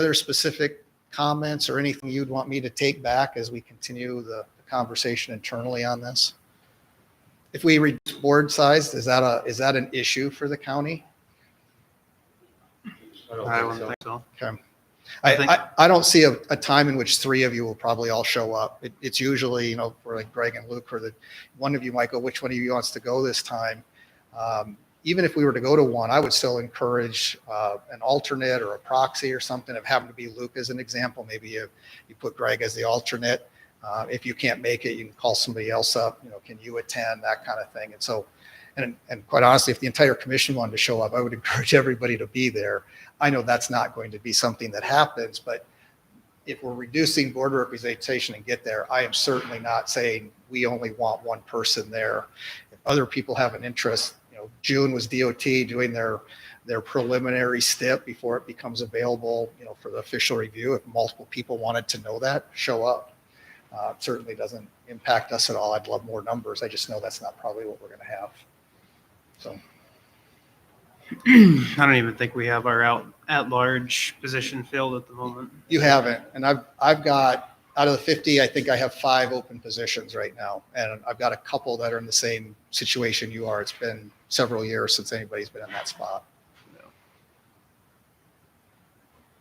other specific comments or anything you'd want me to take back as we continue the conversation internally on this? If we reduce board size, is that an issue for the county? I wouldn't think so. Okay. I I don't see a time in which three of you will probably all show up. It's usually, for like Greg and Luke, or one of you might go, which one of you wants to go this time? Even if we were to go to one, I would still encourage an alternate or a proxy or something. If it happened to be Luke as an example, maybe you put Greg as the alternate. If you can't make it, you can call somebody else up. Can you attend, that kind of thing. And so, and quite honestly, if the entire commission wanted to show up, I would encourage everybody to be there. I know that's not going to be something that happens, but if we're reducing board representation and get there, I am certainly not saying we only want one person there. If other people have an interest, June was DOT doing their preliminary STIP before it becomes available, for the official review. If multiple people wanted to know that, show up. It certainly doesn't impact us at all. I'd love more numbers. I just know that's not probably what we're going to have. So. I don't even think we have our at-large position filled at the moment. You haven't, and I've got, out of the 50, I think I have 5 open positions right now, and I've got a couple that are in the same situation you are. It's been several years since anybody's been in that spot.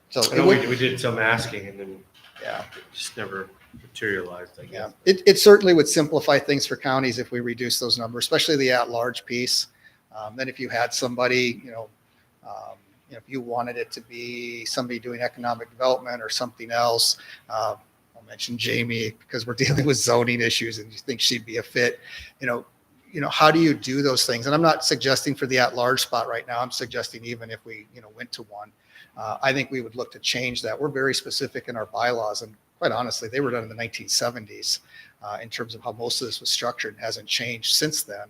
So we did some asking, and then yeah, it just never materialized, I guess. Yeah, it certainly would simplify things for counties if we reduce those numbers, especially the at-large piece. Then if you had somebody, if you wanted it to be somebody doing economic development or something else, I'll mention Jamie because we're dealing with zoning issues and you think she'd be a fit, how do you do those things? And I'm not suggesting for the at-large spot right now. I'm suggesting even if we, went to one, I think we would look to change that. We're very specific in our bylaws, and quite honestly, they were done in the 1970s in terms of how most of this was structured and hasn't changed since then.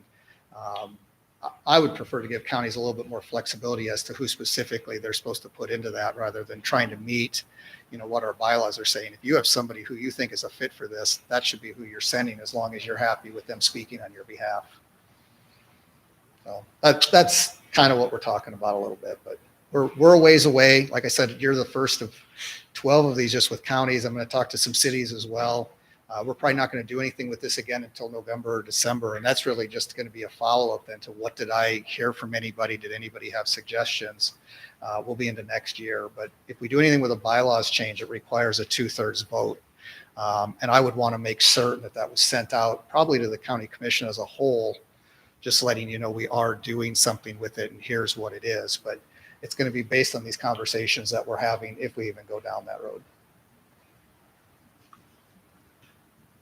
I would prefer to give counties a little bit more flexibility as to who specifically they're supposed to put into that rather than trying to meet, what our bylaws are saying. If you have somebody who you think is a fit for this, that should be who you're sending as long as you're happy with them speaking on your behalf. So that's kind of what we're talking about a little bit, but we're a ways away. Like I said, you're the first of 12 of these just with counties. I'm going to talk to some cities as well. We're probably not going to do anything with this again until November or December. And that's really just going to be a follow-up then to what did I hear from anybody? Did anybody have suggestions? We'll be into next year. But if we do anything with a bylaws change, it requires a 2/3 vote. And I would want to make certain that was sent out probably to the county commission as a whole, just letting you know we are doing something with it and here's what it is. But it's going to be based on these conversations that we're having if we even go down that road.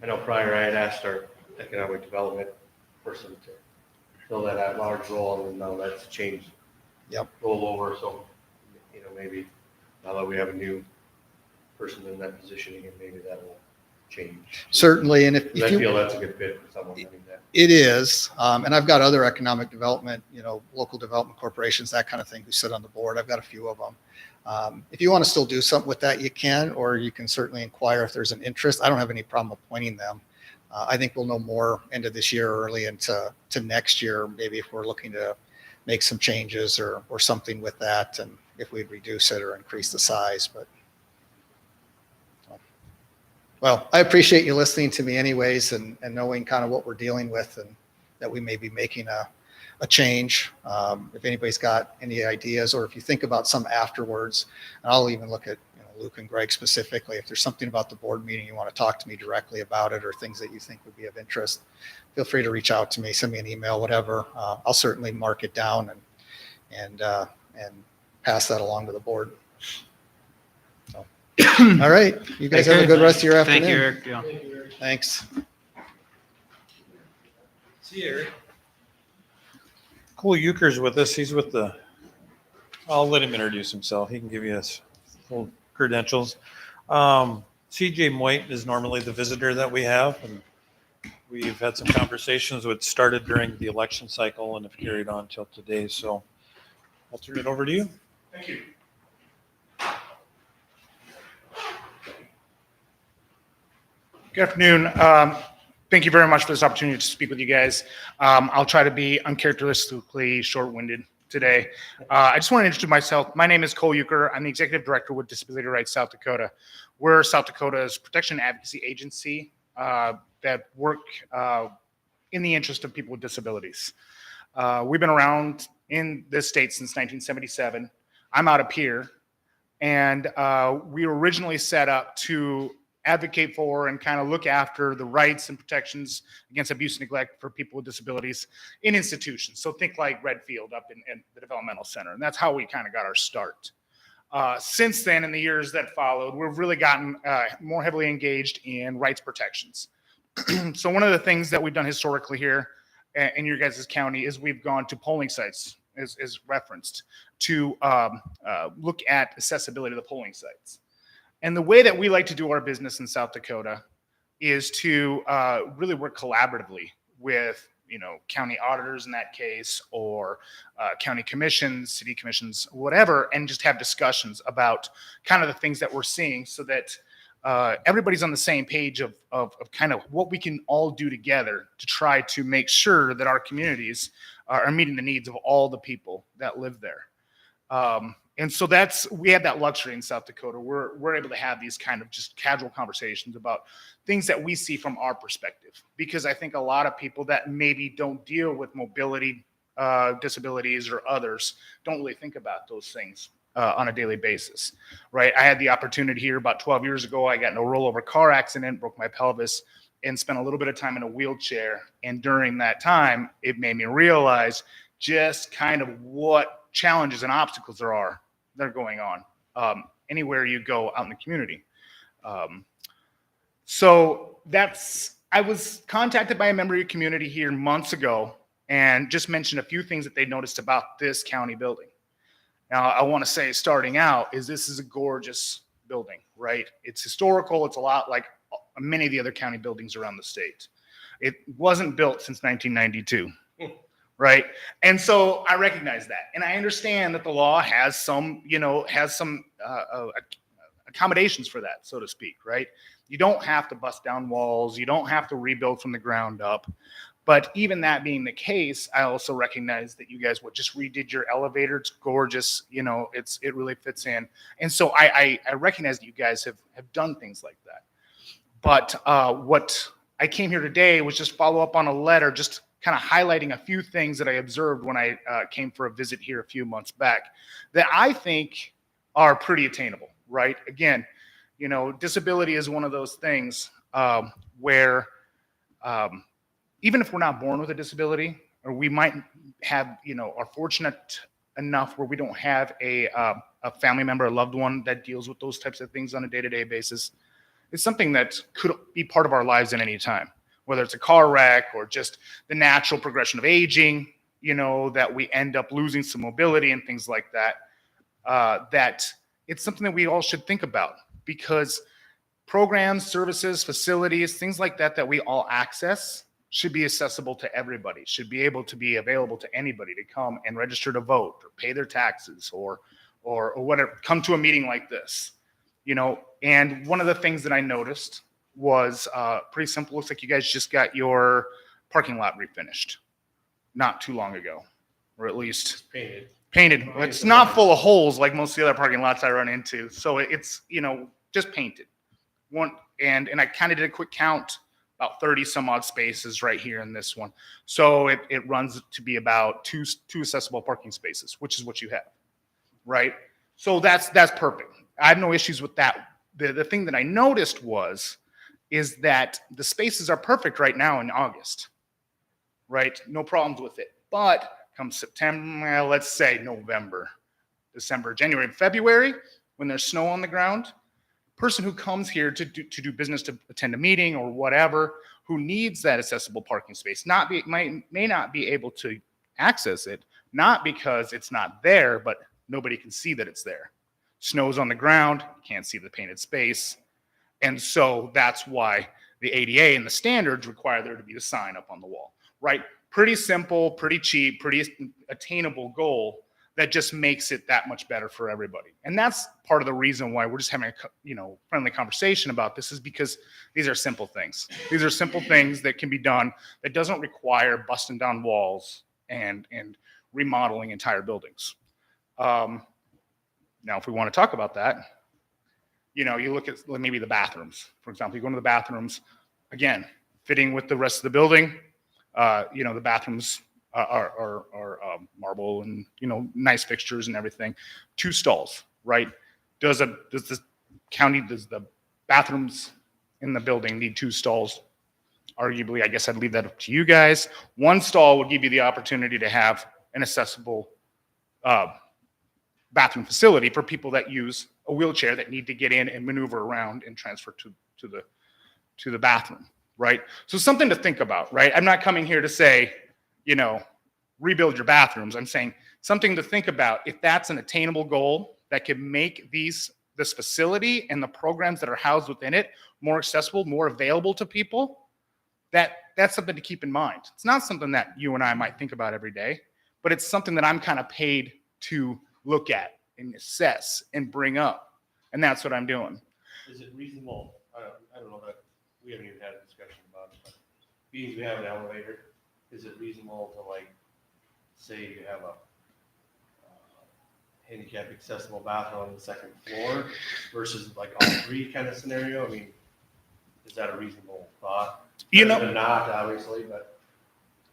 I know prior I had asked our economic development person to fill that at-large role, and now that's changed. Yep. Roll over, so maybe now that we have a new person in that position again, maybe that will change. Certainly, and if I you feel that's a good fit for someone having that. It is, and I've got other economic development, local development corporations, that kind of thing, who sit on the board. I've got a few of them. If you want to still do something with that, you can, or you can certainly inquire if there's an interest. I don't have any problem appointing them. I think we'll know more end of this year, early into next year, maybe if we're looking to make some changes or something with that, and if we'd reduce it or increase the size. But well, I appreciate you listening to me anyways, and knowing kind of what we're dealing with and that we may be making a change. If anybody's got any ideas, or if you think about some afterwards, and I'll even look at Luke and Greg specifically, if there's something about the board meeting you want to talk to me directly about it, or things that you think would be of interest, feel free to reach out to me, send me an email, whatever. I'll certainly mark it down and pass that along to the board. So, all right, you guys have a good rest of your afternoon. Thank you, Eric. Yeah. Thanks. See you, Eric. Cole Euchre's with us. He's with I'll let him introduce himself. He can give you his full credentials. CJ Moit is normally the visitor that we have, and we've had some conversations which started during the election cycle and have carried on till today. So I'll turn it over to you. Thank you. Good afternoon. Thank you very much for this opportunity to speak with you guys. I'll try to be uncharacteristically short-winded. today. I just want to introduce myself. My name is Cole Euchre. I'm the Executive Director with Disability Rights South Dakota. We're South Dakota's protection and advocacy agency that work in the interest of people with disabilities. We've been around in this state since 1977. I'm out of here, and we were originally set up to advocate for and kind of look after the rights and protections against abuse and neglect for people with disabilities in institutions. So think like Redfield up in the developmental center. And that's how we kind of got our start. Since then, in the years that followed, we've really gotten more heavily engaged in rights protections. So one of the things that we've done historically here in your guys' county is we've gone to polling sites, as referenced, to look at accessibility of the polling sites. And the way that we like to do our business in South Dakota is to really work collaboratively with, county auditors in that case, or county commissions, city commissions, whatever, and just have discussions about kind of the things that we're seeing so that everybody's on the same page of kind of what we can all do together to try to make sure that our communities are meeting the needs of all the people that live there. And so we have that luxury in South Dakota. We're able to have these kind of just casual conversations about things that we see from our perspective, because I think a lot of people that maybe don't deal with mobility disabilities or others don't really think about those things on a daily basis, right? I had the opportunity here about 12 years ago. I got in a rollover car accident, broke my pelvis, and spent a little bit of time in a wheelchair. And during that time, it made me realize just kind of what challenges and obstacles that are going on anywhere you go out in the community. So I was contacted by a member of your community here months ago and just mentioned a few things that they noticed about this county building. Now, I want to say, starting out, this is a gorgeous building, right? It's historical. It's a lot like many of the other county buildings around the state. It wasn't built since 1992. Right. And so I recognize that. And I understand that the law has some accommodations for that, so to speak. Right. You don't have to bust down walls. You don't have to rebuild from the ground up. But even that being the case, I also recognize that you guys just redid your elevator. It's gorgeous. It really fits in. And so I recognize that you guys have done things like that. But what I came here today was just follow up on a letter, just kind of highlighting a few things that I observed when I came for a visit here a few months back that I think are pretty attainable, right? Again, disability is one of those things where even if we're not born with a disability, or we might have, are fortunate enough where we don't have a family member, a loved one that deals with those types of things on a day-to-day basis, it's something that could be part of our lives at any time. Whether it's a car wreck or just the natural progression of aging, that we end up losing some mobility and things like that, that it's something that we all should think about, because programs, services, facilities, things like that we all access should be accessible to everybody, should be able to be available to anybody to come and register to vote or pay their taxes or whatever, come to a meeting like this, And one of the things that I noticed was pretty simple. Looks like you guys just got your parking lot refinished not too long ago, or at least painted. It's not full of holes like most of the other parking lots I run into. So it's, just painted. And I kind of did a quick count, about 30 some odd spaces right here in this one. So it runs to be about two accessible parking spaces, which is what you have, right? So that's perfect. I have no issues with that. The thing that I noticed is that the spaces are perfect right now in August, right? No problems with it. But come September, let's say November, December, January, February, when there's snow on the ground, person who comes here to do business, to attend a meeting or whatever, who needs that accessible parking space, may not be able to access it, not because it's not there, but nobody can see that it's there. Snow's on the ground, can't see the painted space. And so that's why the ADA and the standards require there to be a sign up on the wall, right? Pretty simple, pretty cheap, pretty attainable goal that just makes it that much better for everybody. And that's part of the reason why we're just having a friendly conversation about this, is because these are simple things. These are simple things that can be done that doesn't require busting down walls and remodeling entire buildings. Now, if we want to talk about that, you look at maybe the bathrooms. For example, you go into the bathrooms, again, fitting with the rest of the building. The bathrooms are marble and, nice fixtures and everything. 2 stalls, right? Does the bathrooms in the building need 2 stalls? Arguably, I guess I'd leave that up to you guys. 1 stall would give you the opportunity to have an accessible bathroom facility for people that use a wheelchair that need to get in and maneuver around and transfer to the bathroom, right? So something to think about, right? I'm not coming here to say, rebuild your bathrooms. I'm saying something to think about. If that's an attainable goal that can make this facility and the programs that are housed within it more accessible, more available to people, that's something to keep in mind. It's not something that you and I might think about every day, but it's something that I'm kind of paid to look at and assess and bring up. And that's what I'm doing. Is it reasonable? I don't know that we haven't even had a discussion about it, but being we have an elevator, is it reasonable to say you have a handicap accessible bathroom on the 2nd floor versus all 3 kind of scenario? I mean, is that a reasonable thought? Not obviously, but.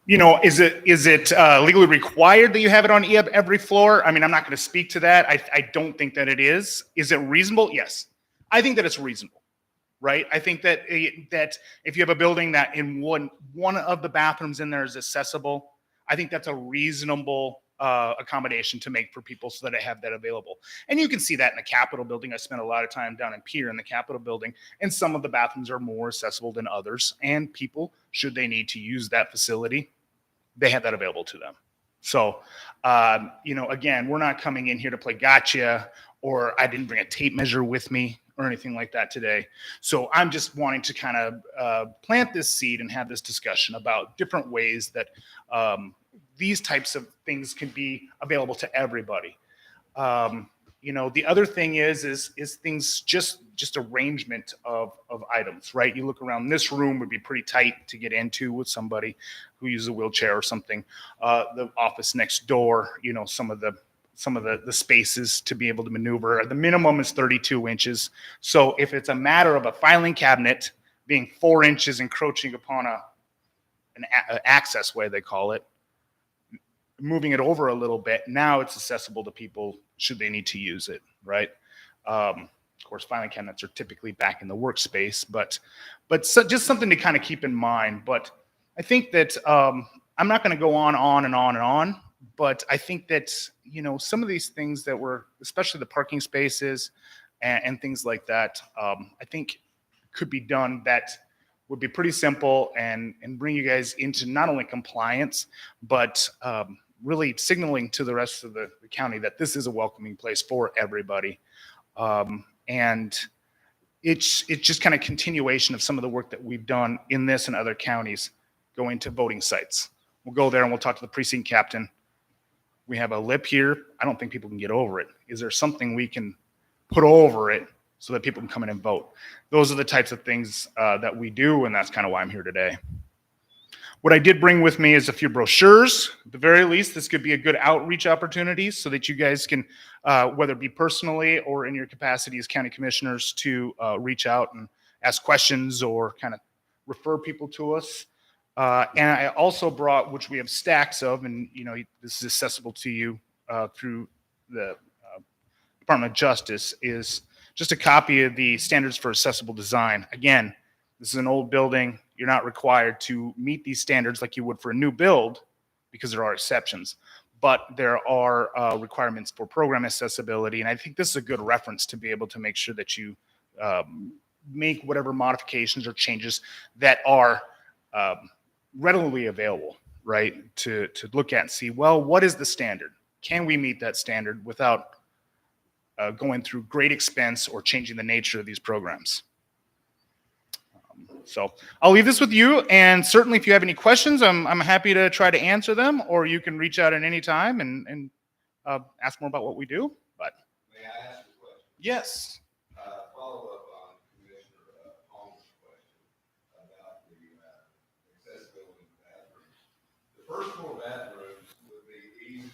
Is it legally required that you have it on every floor? I mean, I'm not going to speak to that. I don't think that it is. Is it reasonable? Yes. I think that it's reasonable, right? I think that if you have a building that in one of the bathrooms in there is accessible, I think that's a reasonable accommodation to make for people so that I have that available. And you can see that in the Capitol building. I spent a lot of time down in Pier in the Capitol building, and some of the bathrooms are more accessible than others. And people, should they need to use that facility, they have that available to them. So, again, we're not coming in here to play gotcha, or I didn't bring a tape measure with me or anything like that today. So I'm just wanting to kind of plant this seed and have this discussion about different ways that these types of things can be available to everybody. The other thing is things just arrangement of items, right? You look around, this room would be pretty tight to get into with somebody who uses a wheelchair or something. The office next door, some of the spaces to be able to maneuver. The minimum is 32 inches. So if it's a matter of a filing cabinet being 4 inches encroaching upon an access way, they call it, moving it over a little bit, now it's accessible to people should they need to use it, right? Of course, filing cabinets are typically back in the workspace, but just something to kind of keep in mind. But I think that I'm not going to go on and on and on, but I think that, some of these things that were, especially the parking spaces and things like that, I think could be done that would be pretty simple and bring you guys into not only compliance, but really signaling to the rest of the county that this is a welcoming place for everybody. And it's just kind of continuation of some of the work that we've done in this and other counties going to voting sites. We'll go there and we'll talk to the precinct captain. We have a lip here. I don't think people can get over it. Is there something we can put over it so that people can come in and vote? Those are the types of things that we do, and that's kind of why I'm here today. What I did bring with me is a few brochures. At the very least, this could be a good outreach opportunity so that you guys can, whether it be personally or in your capacity as county commissioners, to reach out and ask questions or kind of refer people to us. And I also brought, which we have stacks of, and this is accessible to you through the Department of Justice, is just a copy of the Standards for Accessible Design. Again, this is an old building. You're not required to meet these standards like you would for a new build because there are exceptions, but there are requirements for program accessibility. And I think this is a good reference to be able to make sure that you make whatever modifications or changes that are readily available, right? To look at and see, well, what is the standard? Can we meet that standard without going through great expense or changing the nature of these programs? So I'll leave this with you, and certainly if you have any questions, I'm happy to try to answer them, or you can reach out at any time and ask more about what we do. But may I ask a question? Yes. Follow up on Commissioner Holmes' question about the accessibility of bathrooms. The first floor bathrooms would be easy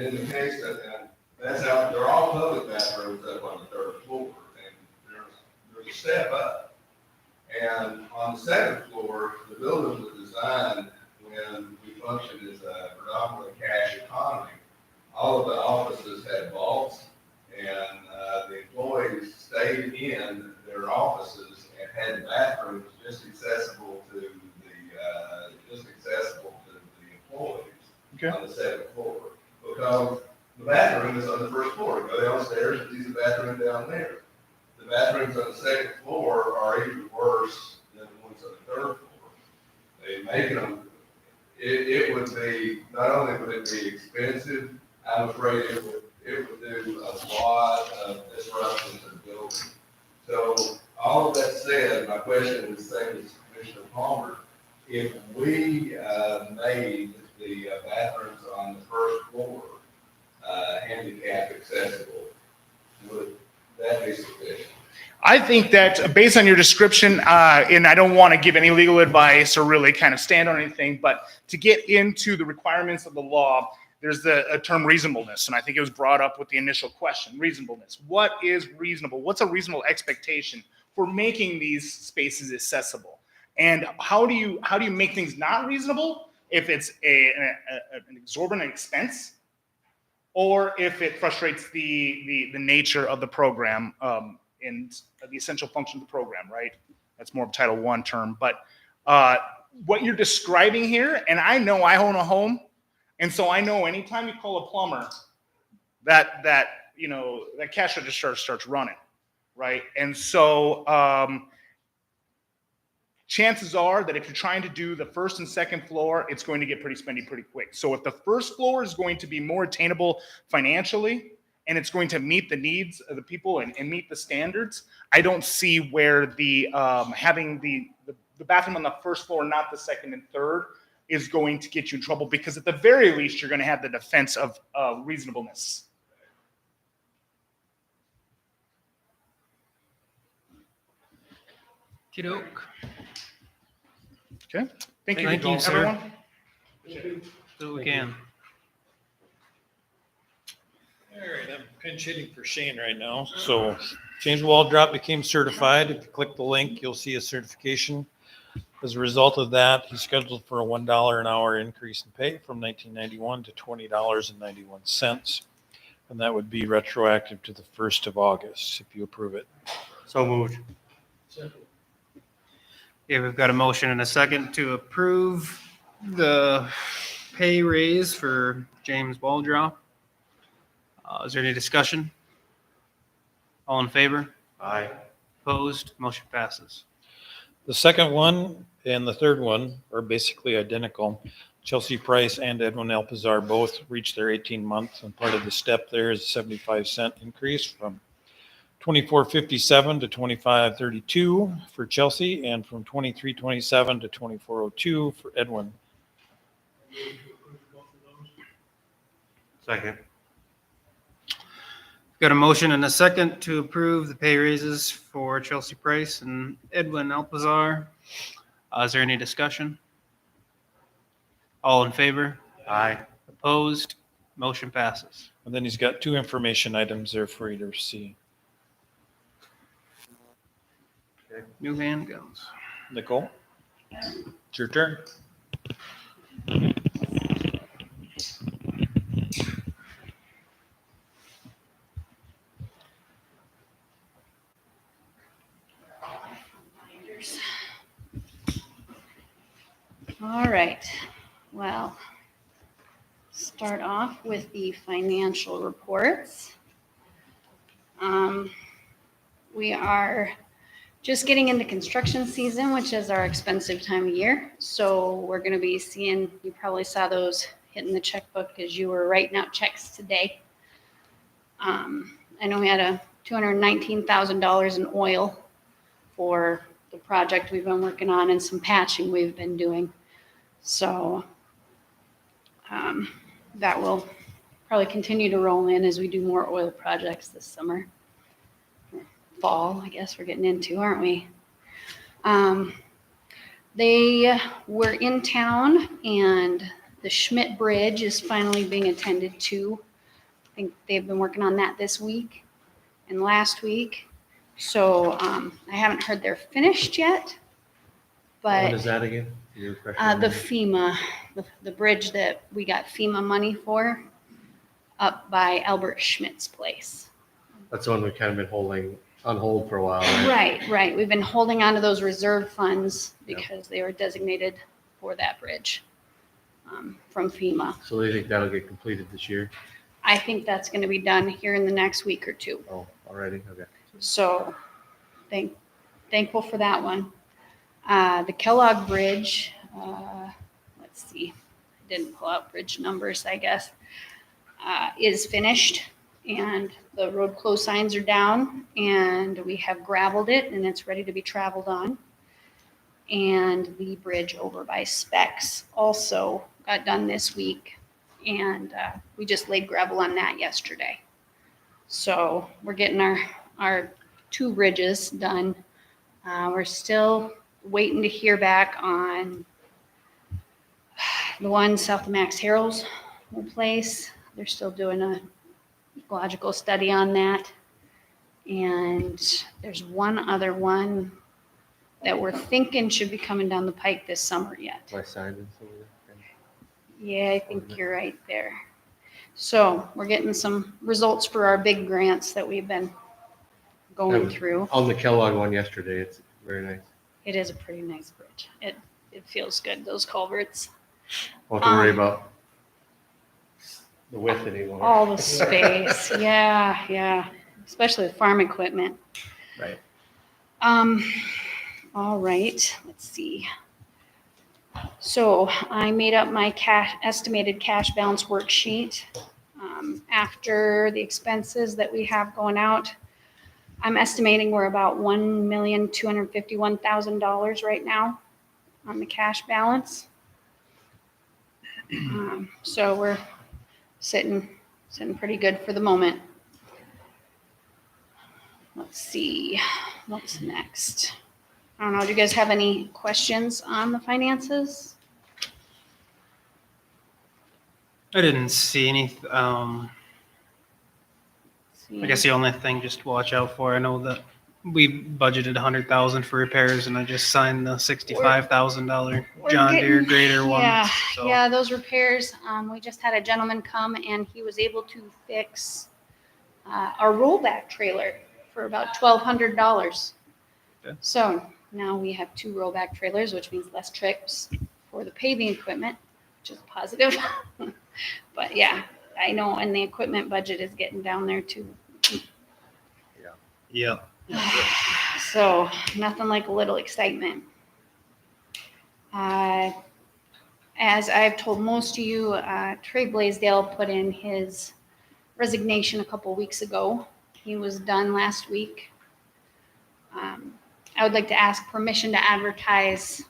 And in the case that, and that's out, they're all public bathrooms up on the third floor, and there's a step up. And on the second floor, the building was designed when we functioned as a predominantly cash economy. All of the offices had vaults, and the employees stayed in their offices and had bathrooms just accessible to the employees Okay. on the second floor. Because the bathroom is on the first floor. Go downstairs and use the bathroom down there. The bathrooms on the second floor are even worse than the ones on the third floor. They make them, it would be, not only would it be expensive, I'm afraid it would do a lot of disruption to the building. So all of that said, my question is the same as Commissioner Palmer. If we made the bathrooms on the first floor handicap accessible, would that be sufficient? I think that based on your description, and I don't want to give any legal advice or really kind of stand on anything, but to get into the requirements of the law, there's a term reasonableness, and I think it was brought up with the initial question, reasonableness. What is reasonable? What's a reasonable expectation for making these spaces accessible? And how do you make things not reasonable if it's an exorbitant expense, or if it frustrates the nature of the program and the essential function of the program, right? That's more of a Title I term. But what you're describing here, and I know I own a home, and so I know anytime you call a plumber, that cash register starts running, right? And so chances are that if you're trying to do the first and second floor, it's going to get pretty spendy pretty quick. So if the first floor is going to be more attainable financially, and it's going to meet the needs of the people and meet the standards, I don't see where the having the bathroom on the first floor, not the second and third, is going to get you in trouble, because at the very least, you're going to have the defense of reasonableness. Kiddoke. Okay. Thank you, Thank you, sir. everyone. So we can. All right, I'm pinch hitting for Shane right now. So change wall drop became certified. If you click the link, you'll see a certification. As a result of that, he's scheduled for a $1 an hour increase in pay from $19.91 to $20.91. And that would be retroactive to the 1st of August, if you approve it. So moved. Yeah, we've got a motion and a second to approve the pay raise for James Waldrop. Is there any discussion? All in favor? Aye. Opposed? Motion passes. The second one and the third one are basically identical. Chelsea Price and Edwin Alpizar both reached their 18-month, and part of the step there is a 75-cent increase from $24.57 to $25.32 for Chelsea, and from $23.27 to $24.02 for Edwin. Second. Got a motion and a second to approve the pay raises for Chelsea Price and Edwin Alpizar. Is there any discussion? All in favor? Aye. Opposed? Motion passes. And then he's got 2 information items there for you to see. New handguns. Nicole, it's your turn. All right, well, start off with the financial reports. We are just getting into construction season, which is our expensive time of year. So we're going to be seeing, you probably saw those hitting the checkbook as you were writing out checks today. I know we had a $219,000 in oil for the project we've been working on and some patching we've been doing. So that will probably continue to roll in as we do more oil projects this summer. Fall, I guess we're getting into, aren't we? They were in town, and the Schmidt Bridge is finally being attended to. think they've been working on that this week and last week. So I haven't heard they're finished yet. What But is that again? Your refresh my the memory? FEMA, the bridge that we got FEMA money for up by Albert Schmidt's place. That's the one we've kind of been holding on hold for a while, right? Right. We've been holding on to those reserve funds Yeah. because they were designated for that bridge from FEMA. So they think that'll get completed this year? I think that's going to be done here in the next week or two. Oh, already? Okay. So thankful for that one. The Kellogg Bridge, let's see, I didn't pull out bridge numbers, I guess, is finished and the road closed signs are down and we have gravelled it and it's ready to be traveled on. And the bridge over by Specs also got done this week and we just laid gravel on that yesterday. So we're getting our 2 bridges done. We're still waiting to hear back on the one south of Max Harrell's place. They're still doing a ecological study on that. And there's one other one that we're thinking should be coming down the pike this summer yet. By Simon somewhere? Yeah, I think you're right there. So we're getting some results for our big grants that we've been going through. On the Kellogg one yesterday, it's very nice. It is a pretty nice bridge. It feels good, those culverts. Won't have to worry about the width anymore. All the space, yeah, especially with farm equipment. Right. All right, let's see. So I made up my estimated cash balance worksheet. After the expenses that we have going out, I'm estimating we're about $1,251,000 right now on the cash balance. So we're sitting pretty good for the moment. Let's see, what's next? I don't know, do you guys have any questions on the finances? I didn't see any. I guess the only thing just to watch out for, I know that we budgeted 100,000 for repairs and I just signed the $65,000 We're John Deere getting- grader one. Yeah, So yeah, those repairs, we just had a gentleman come and he was able to fix our rollback trailer for about $1,200. Okay. So now we have 2 rollback trailers, which means less trips for the paving equipment, which is positive. But yeah, I know, and the equipment budget is getting down there too. yeah, So nothing like a little excitement. As I've told most of you, Trey Blaisdell put in his resignation a couple weeks ago. He was done last week. I would like to ask permission to advertise.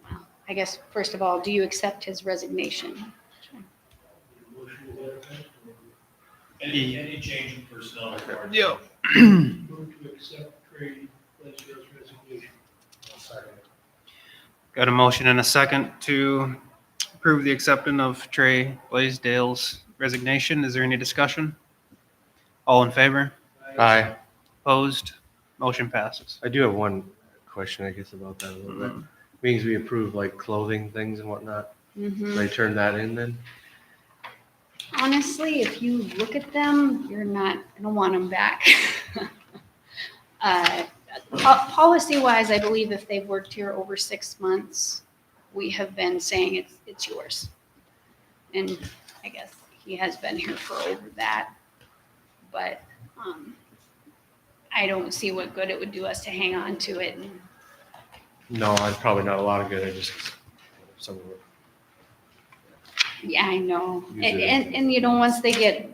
Well, I guess first of all, do you accept his resignation? Any change in personnel? yeah. Move to accept Trey Blaisdell's resignation. Got a motion and a second to approve the acceptance of Trey Blaisdell's resignation. Is there any discussion? All in favor? Aye. Opposed? Motion passes. I do have one question, I guess, about that a little bit. Means we approve like clothing things and whatnot. Mhm. They turn that in then? Honestly, if you look at them, you're not gonna want them back. Policy wise, I believe if they've worked here over 6 months, we have been saying it's yours. And I guess he has been here for over that. But, I don't see what good it would do us to hang on to it. And No, it's probably not a lot of good. I just, some of it. yeah, I know. Use it. And you know, once they get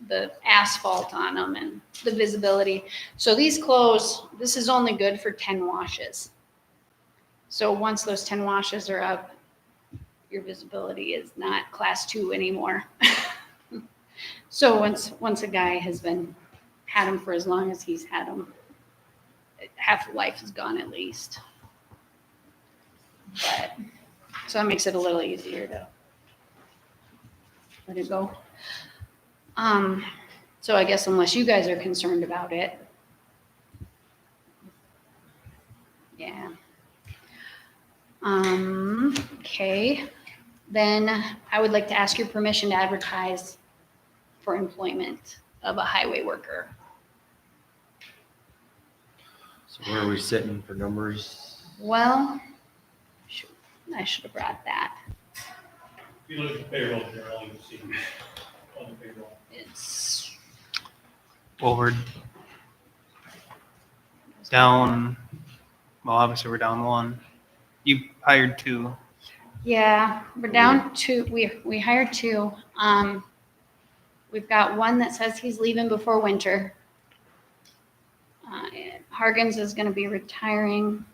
the asphalt on them and the visibility. So these clothes, this is only good for 10 washes. So once those 10 washes are up, your visibility is not class 2 anymore. So once a guy has had them for as long as he's had them, half life is gone at least. But, so that makes it a little easier to let it go. So I guess unless you guys are concerned about it. Yeah. Okay, then I would like to ask your permission to advertise for employment of a highway worker. So where are we sitting for numbers? Well, shoot, I should have brought that. If you look at the payroll, Darrell, you can see who's on the payroll. It's Well, we're down, well, obviously we're down one. You hired two. Yeah, we're down to, we hired two. We've got one that says he's leaving before winter. And Hargens is gonna be retiring.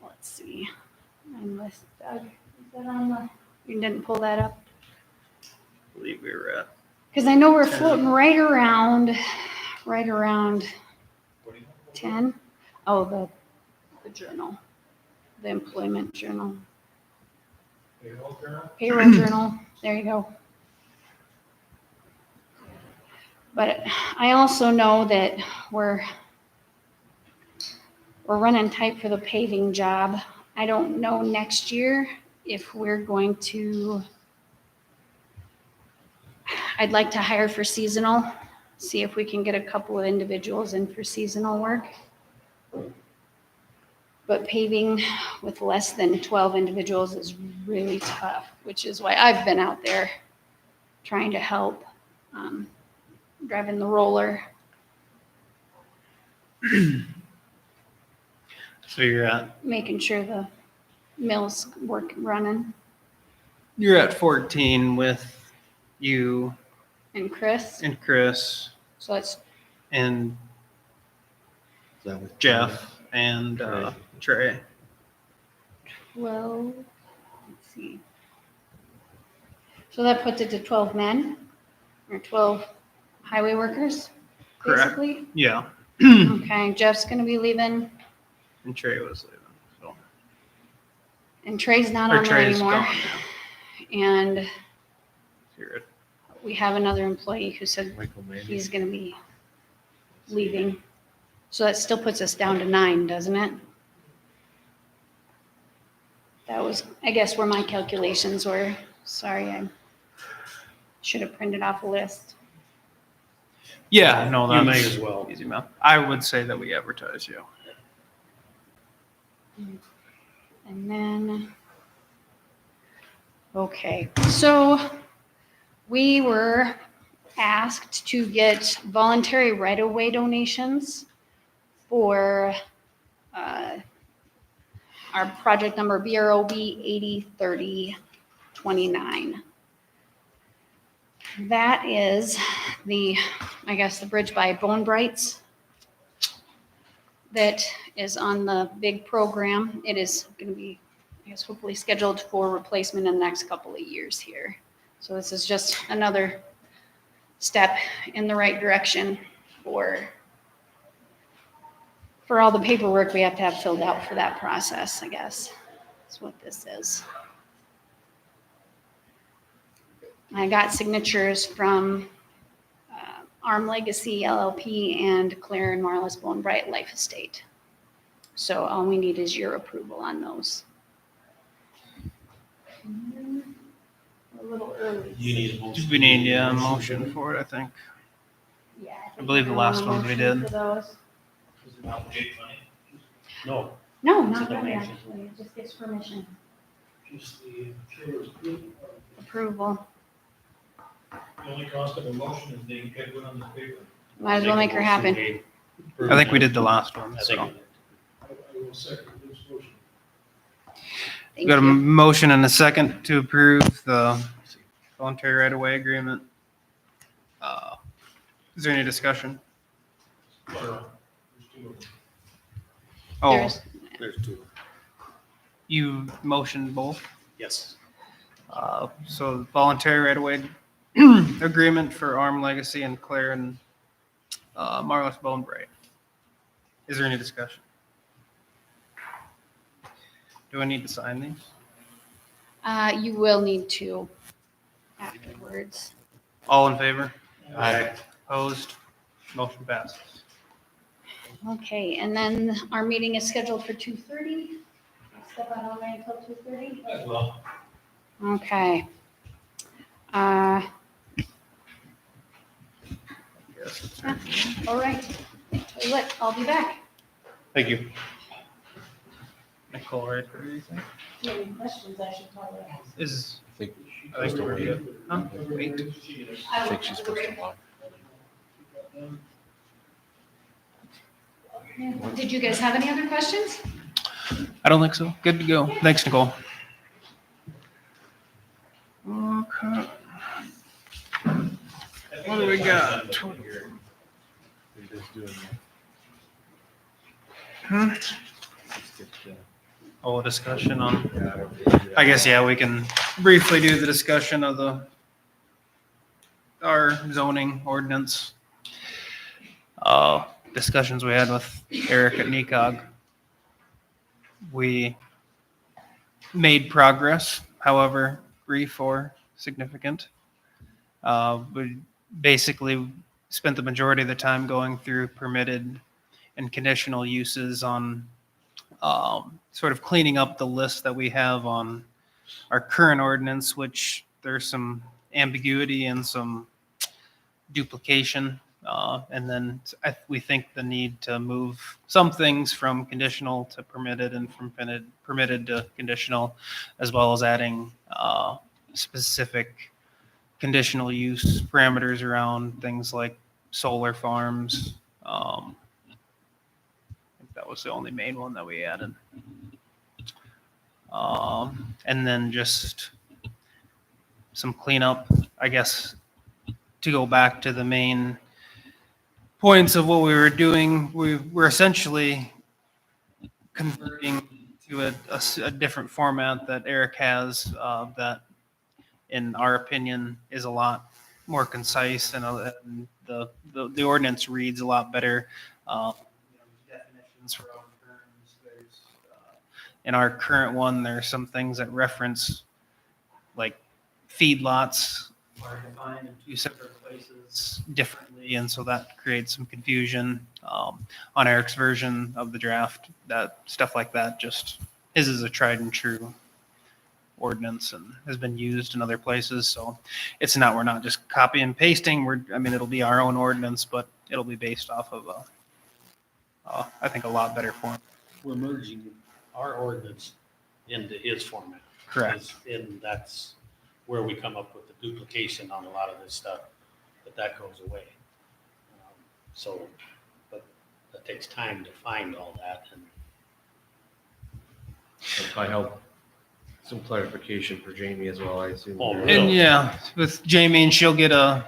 Let's see. Unless Doug, is that on the, you didn't pull that up? I believe we were at. Cause I know we're floating right around 10. Oh, the journal, the employment journal. Payroll, Darrell? Payroll journal, there you go. But I also know that we're running tight for the paving job. I don't know next year if we're going to, I'd like to hire for seasonal, see if we can get a couple of individuals in for seasonal work. But paving with less than 12 individuals is really tough, which is why I've been out there trying to help, driving the roller. So Making sure the mill's running. you're at 14 with you And Chris, and Chris so that's and Is that with Jeff and Trey. 12, let's see. So that puts it to 12 men or 12 highway workers, Correct. basically. Yeah. Okay, Jeff's gonna be leaving And Trey was leaving. So. and Trey's not Or on there Trey's anymore. gone. Yeah. And You're at we have another employee who said Michael Manning? he's gonna be leaving. So that still puts us down to 9, doesn't it? That was, I guess, where my calculations were. Sorry, I should have printed off a list. Yeah, no, You that's may as well. easy math. I would say that we advertise you. And then, okay, so we were asked to get voluntary right-of-way donations for our project number BROB 803029. That is the, I guess, the bridge by Bone Brights that is on the big program. It is going to be, I guess, hopefully scheduled for replacement in the next couple of years here. So this is just another step in the right direction for all the paperwork we have to have filled out for that process, I guess. That's what this is. I got signatures from Arm Legacy LLP and Claire and Marlis Bone Bright Life Estate. So all we need is your approval on those. A little early. You need a motion. We need a motion for it, I think. Yeah. I believe the last ones we did. For those. Is it not paid money? No, No, It's a not really, donation. actually. It just gets permission, Just the materials group. approval. The only cost of a motion is they get one on the paper. Might as well make her happen. I think we did the last one, I so. think. I will second this motion. We Thank got a you. motion and a second to approve the voluntary right-of-way agreement. Is there any discussion? There's two of them. Oh, There's- There's two. you motioned both? Yes. So voluntary right-of-way agreement for Arm Legacy and Claire and Marlis Bone Bright. Is there any discussion? Do I need to sign these? You will need to afterwards. All in favor? Aye. Opposed? Motion passes. Okay, and then our meeting is scheduled for 2:30. Step out on there until 2:30. As well. Okay. Uh, All right. Tell you what, I'll be back. Thank you. Nicole, right? What do you think? If you have any questions, I should probably ask. Is, I think I think we're good. Huh? Wait. I think she's supposed to walk. Did you guys have any other questions? I don't think so. Good to go. Thanks, Nicole. Okay. What do we got? Hmm? Oh, a discussion on, I guess, yeah, we can briefly do the discussion of our zoning ordinance. Discussions we had with Eric at NECOG. We made progress, however brief or significant. We basically spent the majority of the time going through permitted and conditional uses on sort of cleaning up the list that we have on our current ordinance, which there's some ambiguity and some duplication. And then we think the need to move some things from conditional to permitted and from permitted to conditional, as well as adding specific conditional use parameters around things like solar farms. I think that was the only main one that we added. And then just some cleanup, I guess, to go back to the main points of what we were doing. We're essentially converting to a different format that Eric has that, in our opinion, is a lot more concise, and the ordinance reads a lot better. Definitions for all terms. There's in our current one, there's some things that reference like feedlots are defined in two separate places differently, and so that creates some confusion on Eric's version of the draft. That stuff like that, just his is a tried and true ordinance and has been used in other places. So we're not just copy and pasting. It'll be our own ordinance, but it'll be based off of I think a lot better form. We're merging our ordinance into his format. Correct. And that's where we come up with the duplication on a lot of this stuff, but that goes away. But that takes time to find all that. And If I help, some clarification for Jamie as well, I assume. Oh, really? And yeah, with Jamie, and she'll get a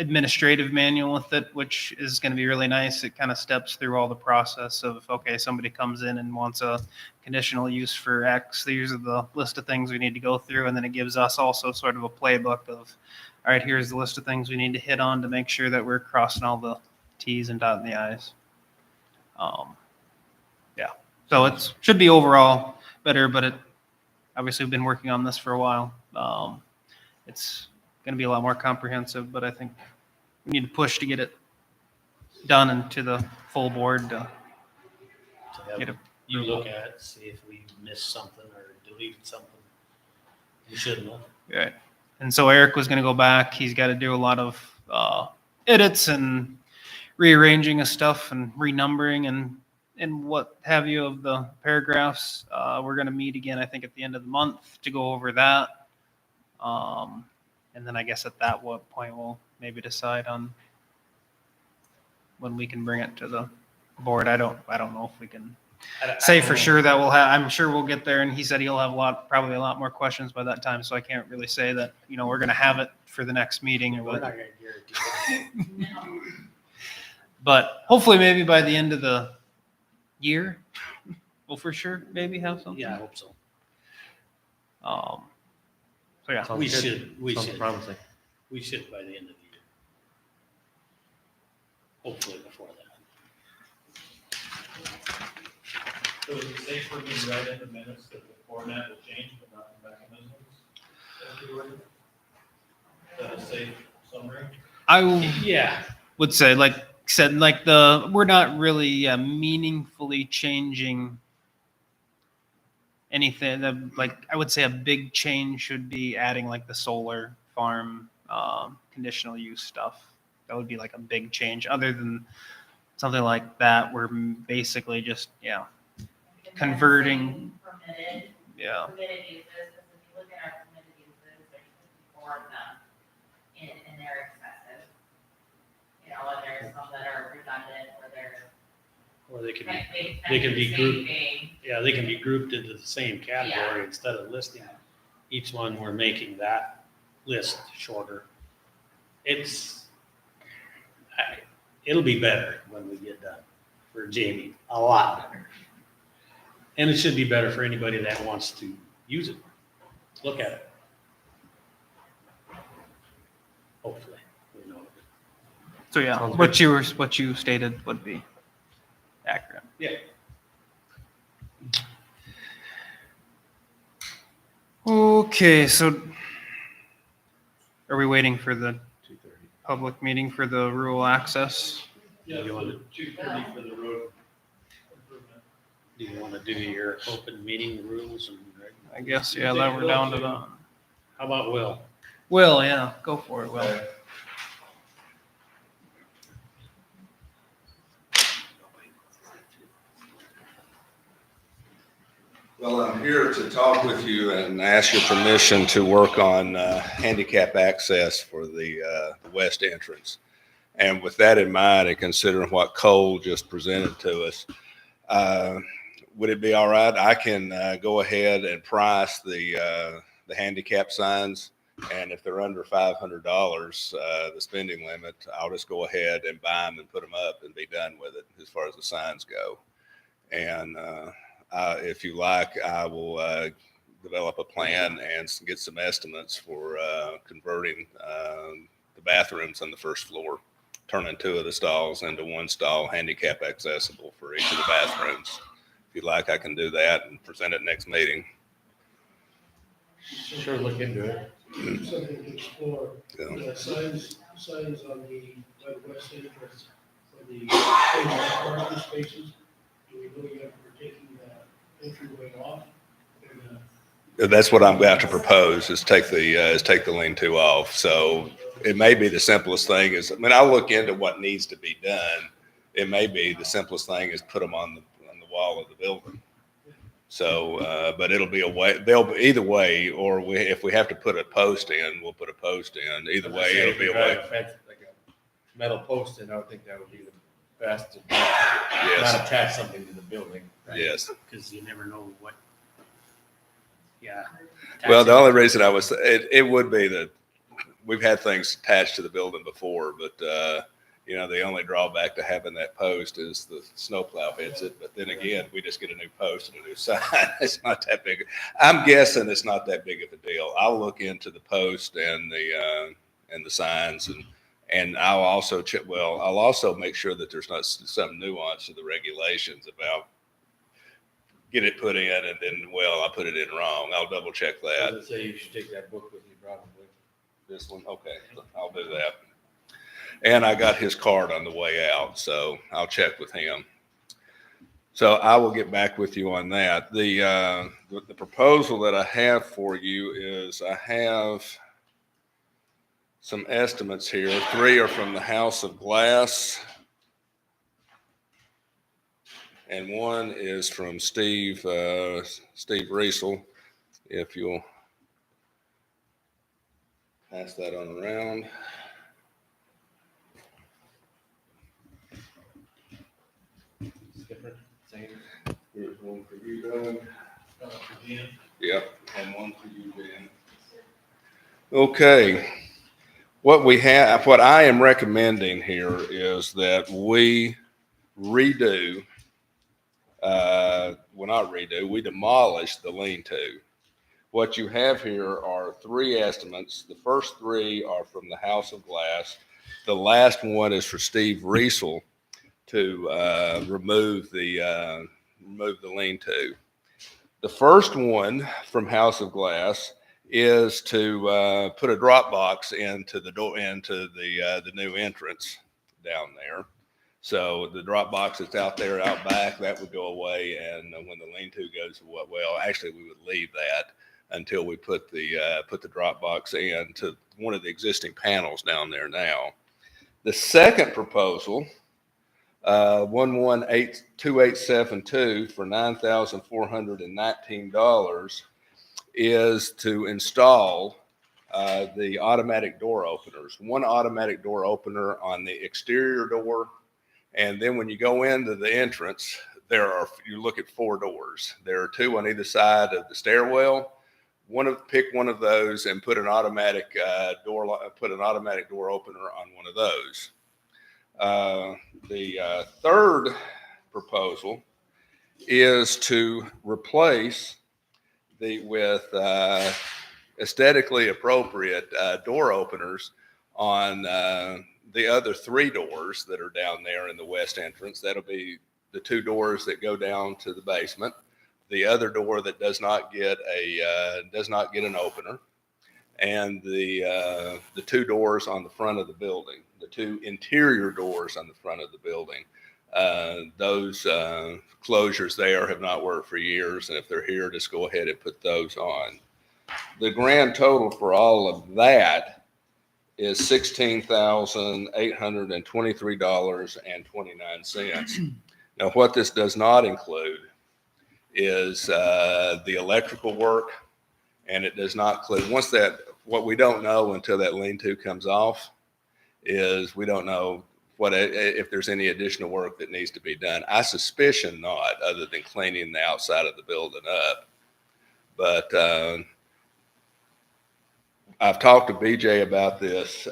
administrative manual with it, which is going to be really nice. It kind of steps through all the process of, okay, somebody comes in and wants a conditional use for X. These are the list of things we need to go through. And then it gives us also sort of a playbook of, all right, here's the list of things we need to hit on to make sure that we're crossing all the T's and dotting the I's. Yeah. So it should be overall better, but obviously we've been working on this for a while. It's going to be a lot more comprehensive, but I think we need to push to get it done and to the full board to get it. you look at it, see if we missed something or deleted something. You shouldn't have. Right. And so Eric was going to go back. He's got to do a lot of edits and rearranging of stuff and renumbering and what have you of the paragraphs. We're going to meet again, I think, at the end of the month to go over that. And then I guess at that point we'll maybe decide on when we can bring it to the board. I don't know if we can say for sure that I'm sure we'll get there. And he said he'll have probably a lot more questions by that time. So I can't really say that, we're going to have it for the next meeting. We're not going to guarantee it. But hopefully maybe by the end of the year, we'll for sure maybe have something. Yeah, I hope so. So yeah, Sounds We good. should, we Sounds should, promising. we should by the end of the year. Hopefully before that. So is it safe for me to write in the minutes that the format will change, but not the mechanisms? Is that a safe summary? I Yeah, would say, like said, like we're not really meaningfully changing anything. Like I would say a big change should be adding like the solar farm conditional use stuff. That would be like a big change. Other than something like that, we're basically just converting. Permitted, Yeah. permitted uses, because if you look at our permitted uses, there's 54 of them, and they're excessive. You know, and there's some that are redundant, or they're. or they can be, like, they can be the same grouped. thing. Yeah, they can be grouped into the same category instead of listing each one. We're making that list shorter. It'll be better when we get done for Jamie, a lot better. And it should be better for anybody that wants to use it. Look at it. Hopefully, we know it. So yeah, Sounds what you stated would be accurate. Yeah. Okay, so are we waiting for the public meeting for the rural access? Yeah, You want to- 230 for the road improvement. Do you want to do your open meeting rules? I guess, yeah, that we're down to the. How about Will? Will, yeah, go for it, Will. Well, I'm here to talk with you and ask your permission to work on handicap access for the west entrance. And with that in mind, and considering what Cole just presented to us, would it be all right? I can go ahead and price the handicap signs, and if they're under $500, the spending limit, I'll just go ahead and buy them and put them up and be done with it as far as the signs go. And if you like, I will develop a plan and get some estimates for converting the bathrooms on the first floor, turning 2 of the stalls into 1 stall handicap accessible for each of the bathrooms. If you'd like, I can do that and present it next meeting. Sure, look into it. Something to explore. Yeah. Signs on the west entrance for the parking spaces. Do we know yet for taking the entryway off? That's what I'm about to propose, is take the lean-to off. So it may be the simplest thing is, I mean, I'll look into what needs to be done. It may be the simplest thing is put them on the wall of the building. So, but it'll be they'll be either way, or if we have to put a post in, we'll put a post in. Either way, it'll be a way. Like a metal post, and I would think that would be the best to Yes. not attach something to the building. Yes. Because you never know what. Yeah. Well, the only reason it would be that we've had things attached to the building before, but, the only drawback to having that post is the snowplow hits it. But then again, we just get a new post and a new sign. It's not that big. I'm guessing it's not that big of a deal. I'll look into the post and the signs, and I'll also I'll also make sure that there's not some nuance to the regulations about get it put in and then, I put it in wrong. I'll double check that. I'd say you should take that book with you probably. This one, okay, I'll do that. And I got his card on the way out, so I'll check with him. So I will get back with you on that. The proposal that I have for you is I have some estimates here. 3 are from the House of Glass, and 1 is from Steve Riesel. If you'll pass that on around. Different, same. Here's one for you, Doug. Yep, and one for you, Ben. Okay. What I am recommending here is that we redo, we demolish the lean-to. What you have here are 3 estimates. The first 3 are from the House of Glass. The last one is for Steve Riesel to remove the lean-to. The first one from House of Glass is to put a drop box into the door, into the new entrance down there. So the drop box that's out there out back, that would go away. And when the lean-to goes, well, actually we would leave that until we put the drop box into one of the existing panels down there now. The second proposal, 112872 for $9,419 is to install the automatic door openers. One automatic door opener on the exterior door. And then when you go into the entrance, you look at 4 doors. There are 2 on either side of the stairwell. Pick one of those and put an automatic door opener on one of those. The third proposal is to replace with aesthetically appropriate door openers on the other 3 doors that are down there in the west entrance. That'll be the 2 doors that go down to the basement, the other door that does not get an opener, and the 2 doors on the front of the building, the 2 interior doors on the front of the building. Those closures there have not worked for years, and if they're here, just go ahead and put those on. The grand total for all of that is $16,823.29. Now, what this does not include is the electrical work, and it does not include, what we don't know until that lean-to comes off is we don't know if there's any additional work that needs to be done. I suspicion not, other than cleaning the outside of the building up. But I've talked to BJ about this.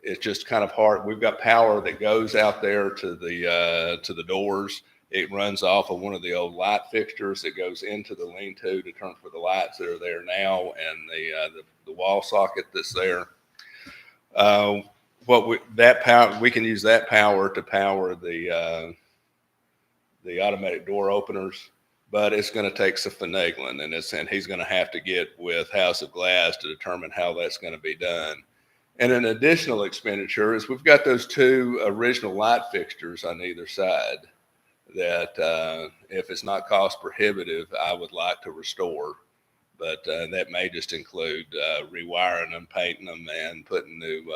It's just kind of hard. We've got power that goes out there to the doors. It runs off of one of the old light fixtures that goes into the lean-to turn for the lights that are there now, and the wall socket that's there. We can use that power to power the automatic door openers, but it's going to take some finagling, and he's going to have to get with House of Glass to determine how that's going to be done. And an additional expenditure is we've got those 2 original light fixtures on either side that if it's not cost prohibitive, I would like to restore. But that may just include rewiring them, painting them, and putting new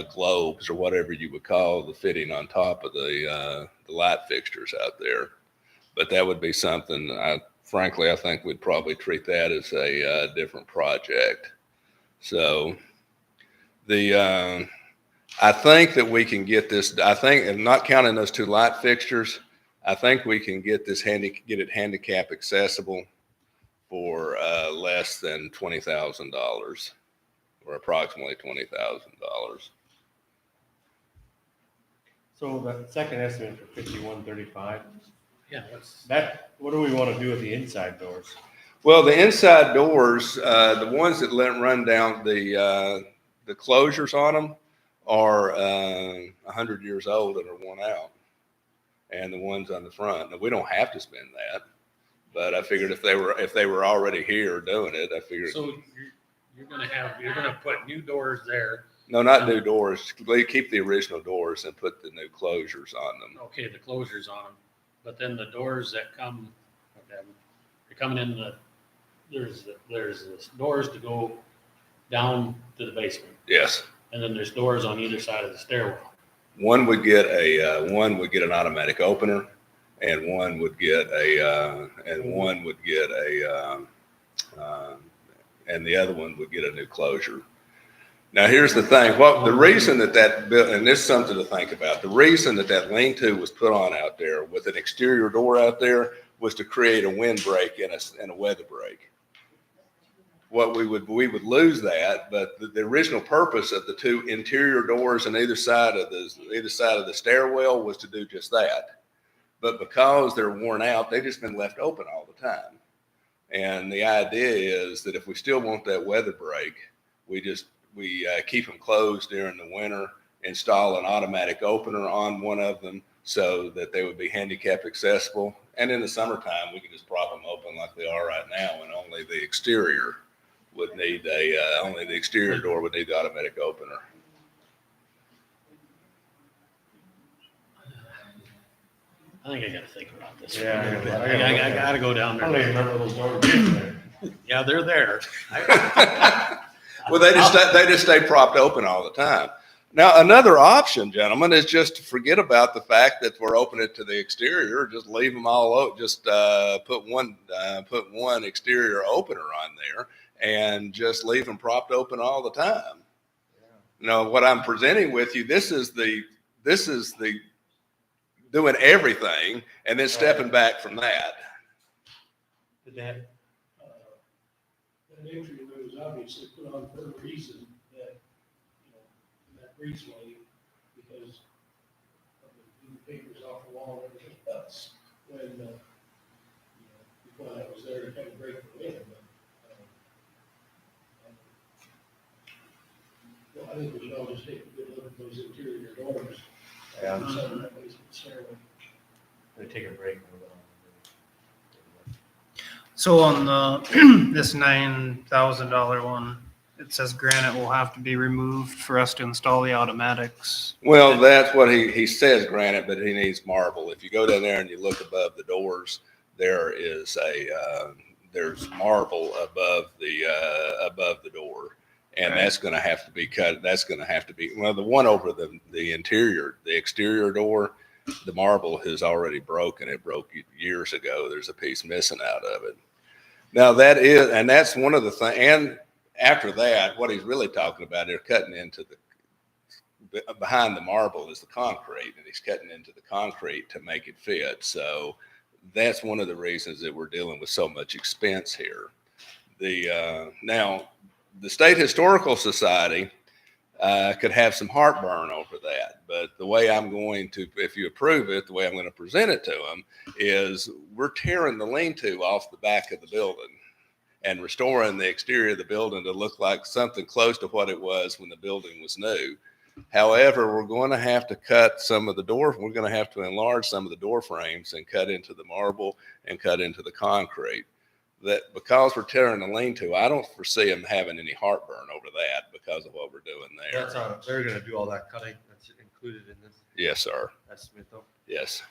globes or whatever you would call the fitting on top of the light fixtures out there. But that would be something, frankly, I think we'd probably treat that as a different project. So I think that we can get this, and not counting those 2 light fixtures, I think we can get it handicap accessible for less than $20,000, or approximately $20,000. So the second estimate for 5135, Yeah, what do we want to do with the inside doors? Well, the inside doors, the ones that run down the closures on them are 100 years old and are worn out, and the ones on the front. Now, we don't have to spend that, but I figured if they were already here doing it, I figured. So you're gonna put new doors there. No, not new doors. Keep the original doors and put the new closures on them. Okay, the closures on them, but then the doors that come, they're coming in there's doors to go down to the basement. Yes. And then there's doors on either side of the stairwell. One would get an automatic opener, and one would get and the other one would get a new closure. Now, here's the thing. The reason and this is something to think about. The reason that lean-to was put on out there with an exterior door out there was to create a windbreak and a weather break. We would lose that, but the original purpose of the 2 interior doors on either side of the stairwell was to do just that. But because they're worn out, they've just been left open all the time. And the idea is that if we still want that weather break, we keep them closed during the winter, install an automatic opener on one of them so that they would be handicap accessible, And in the summertime, we can just prop them open like they are right now, and only the exterior would need only the exterior door would need the automatic opener. I think I gotta think about this. Yeah, I gotta go down I don't even there. remember those doors being there. Yeah, they're there. Well, they just stay propped open all the time. Now, another option, gentlemen, is just to forget about the fact that we're opening it to the exterior. Just leave them all open. Just put one exterior opener on there, and just leave them propped open all the time. You know what I'm presenting with you. This is the doing everything and then stepping back from that. Did that, That entryway was obviously put on for a reason that, that breezeway, because of the papers off the wall and everything else, when, you thought that was there to kind of break the wind, but, well, I think we should all just take a good look at those interior doors. Yeah. Inside of that basement stairway. They take a break. So on the, this $9,000 one, it says granite will have to be removed for us to install the automatics. Well, that's what he says, granted, but he needs marble. If you go down there and you look above the doors, there is there's marble above the door. And that's going to have to be cut. That's going to have to be, well, the one over the exterior door, the marble has already broken. It broke years ago. There's a piece missing out of it. Now that's one of the things. And after that, what he's really talking about, they're cutting into behind the marble is the concrete, and he's cutting into the concrete to make it fit. So that's one of the reasons that we're dealing with so much expense here. Now, the State Historical Society could have some heartburn over that, but the way I'm going to, if you approve it, the way I'm going to present it to them is we're tearing the lean-to off the back of the building and restoring the exterior of the building to look like something close to what it was when the building was new. However, we're going to have to cut some of the door. We're going to have to enlarge some of the door frames and cut into the marble and cut into the concrete. That because we're tearing the lean-to, I don't foresee them having any heartburn over that because of what we're doing there. That's they're gonna do all that cutting. That's included in this Yes, sir. estimate though. Yes.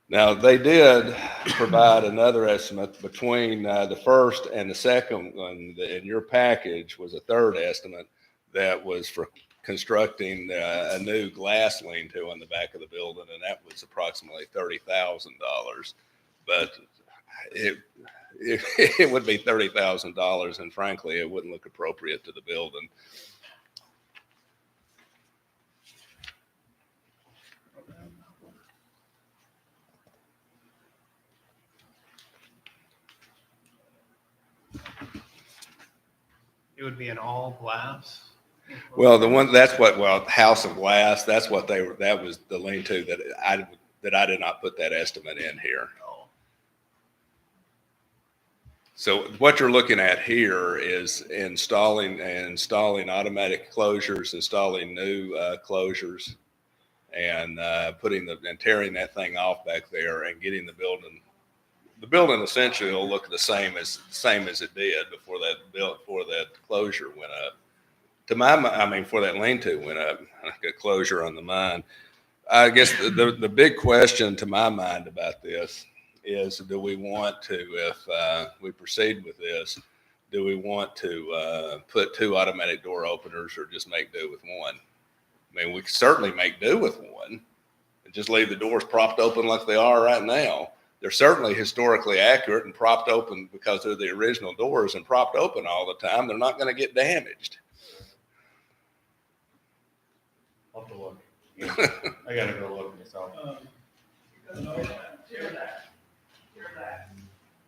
Now, they did provide another estimate between the first and the second one. In your package was a third estimate that was for constructing a new glass lean-to on the back of the building, and that was approximately $30,000. But it would be $30,000, and frankly, it wouldn't look appropriate to the building. It would be an all glass. Well, House of Glass, that was the lean-to that I did not put that estimate in here. So what you're looking at here is installing automatic closures, installing new closures, and tearing that thing off back there and getting the building. The building essentially will look the same as it did before that closure went up. Before that lean-to went up, a closure on the mine. I guess the big question to my mind about this is, do we want to, if we proceed with this, do we want to put two automatic door openers or just make do with one? I mean, we can certainly make do with one and just leave the doors propped open like they are right now. They're certainly historically accurate and propped open because they're the original doors and propped open all the time. They're not going to get damaged. I'll have to look. I gotta go look myself. Hear that,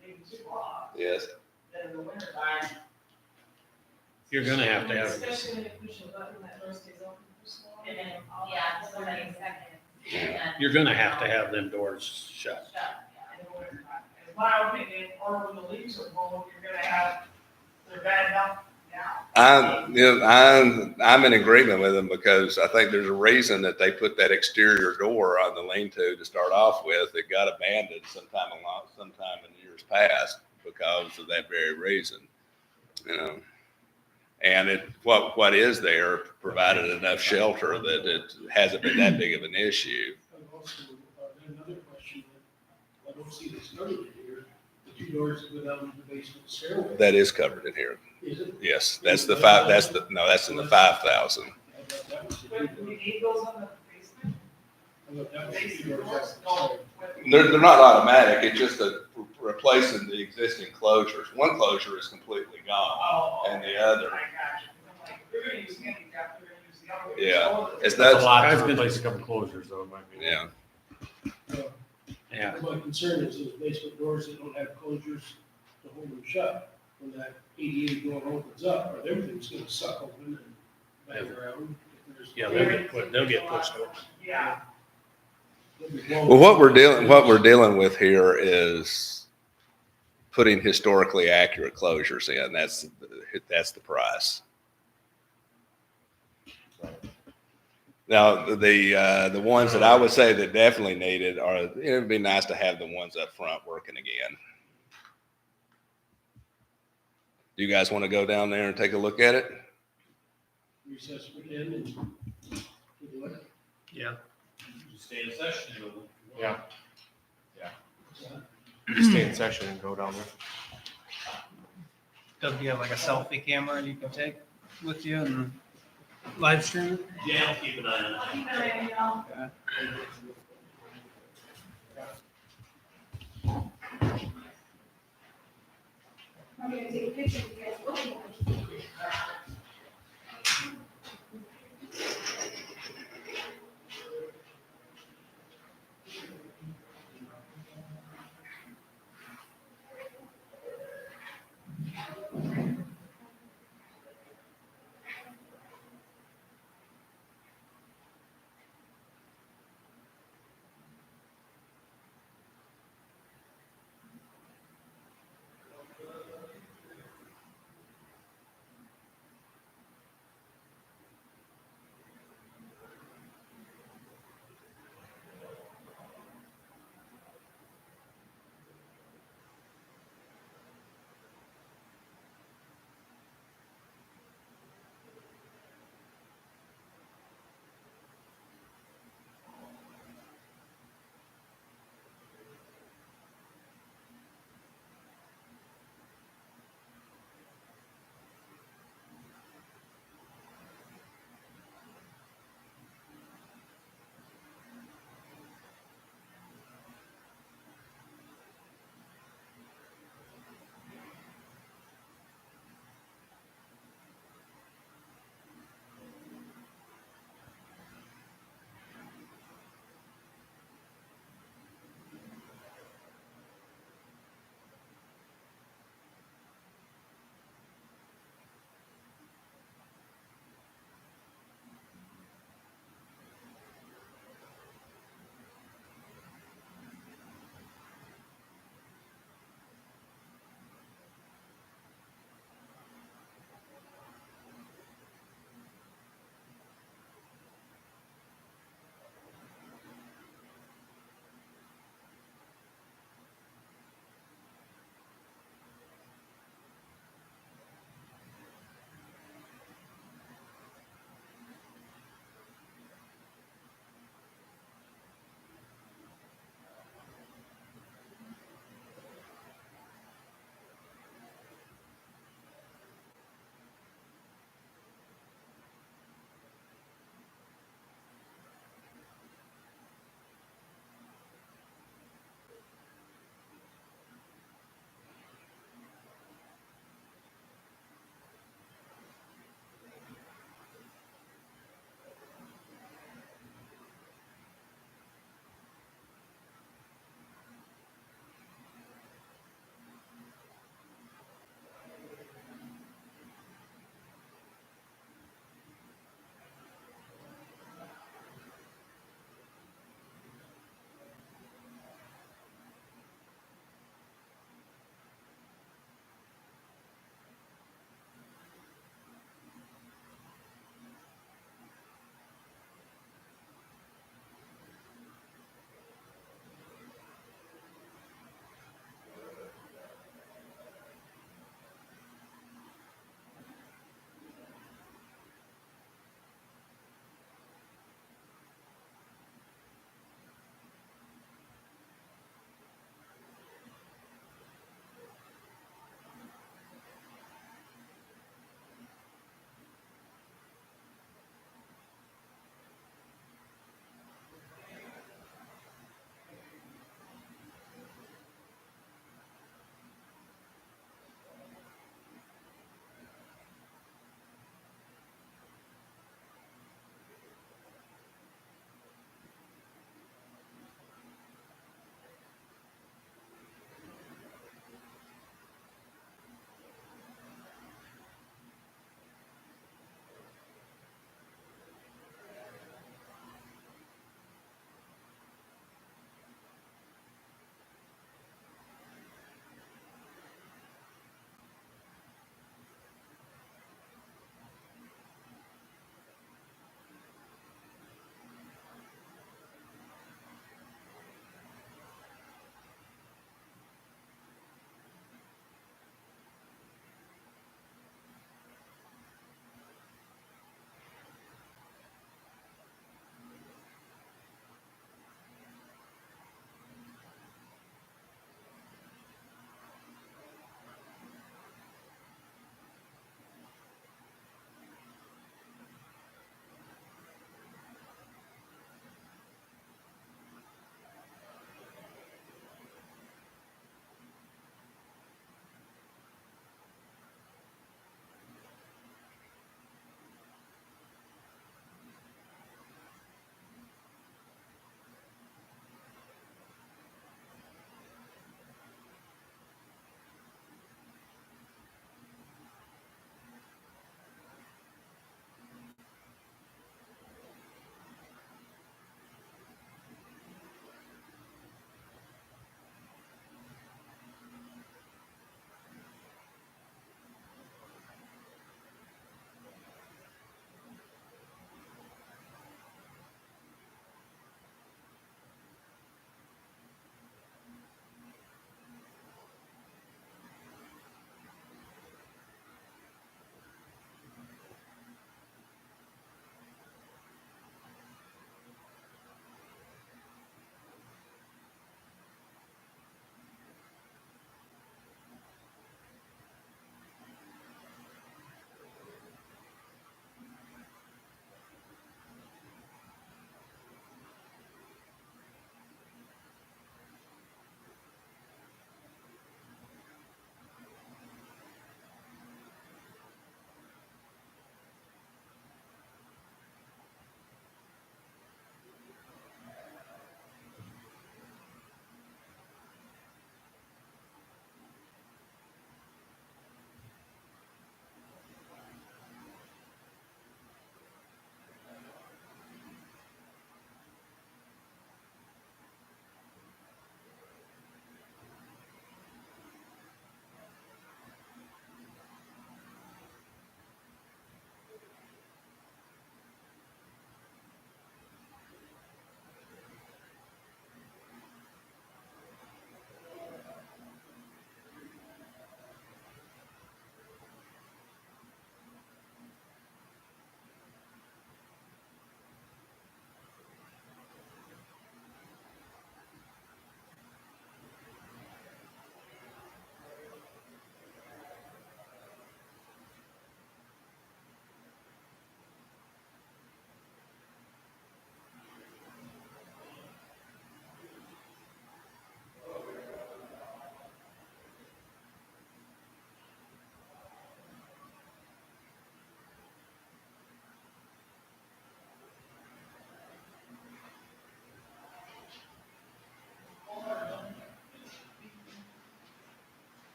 maybe too long, Yes. then in the winter time. You're gonna have to have, Especially when you push a button that door stays open for so long. And then, yeah, 30 seconds. And then you're gonna have to have them doors shut. shut, yeah, in the winter time. In my opinion, or when the leaves are blowing, you're gonna have, they're bad enough now I'm in agreement with them because I think there's a reason that they put that exterior door on the lean-to to start off with. It got abandoned sometime in years past because of that very reason, you know. And what is there provided enough shelter that it hasn't been that big of an issue. And also, another question that I don't see this covered in here, the 2 doors that go down to the basement stairway. That is covered in here. Is it? Yes, that's the five, that's in the 5,000. I thought that was the 2 doors. I thought that was the 2 doors outside. They're not automatic, it's just replacing the existing closures. One closure is completely gone, and the other. Yeah, it's That's a not, lot to replace a couple closures though, in my opinion. yeah. Yeah. My concern is those basement doors that don't have closures to hold them shut. When that 88 door opens up, or everything's gonna suck open and bang around. If there's- Yeah, they'll get pushed over. Well, what we're dealing with here is putting historically accurate closures in. That's the price. Now, the ones that I would say that definitely needed are, it'd be nice to have the ones up front working again. Do you guys want to go down there and take a look at it? Recess again and take a look. Yeah. Just stay in session. Yeah. So, Just stay in session and go down there. Doug, do you have like a selfie camera you can take with you and live stream it? Yeah, I'll keep an eye on it.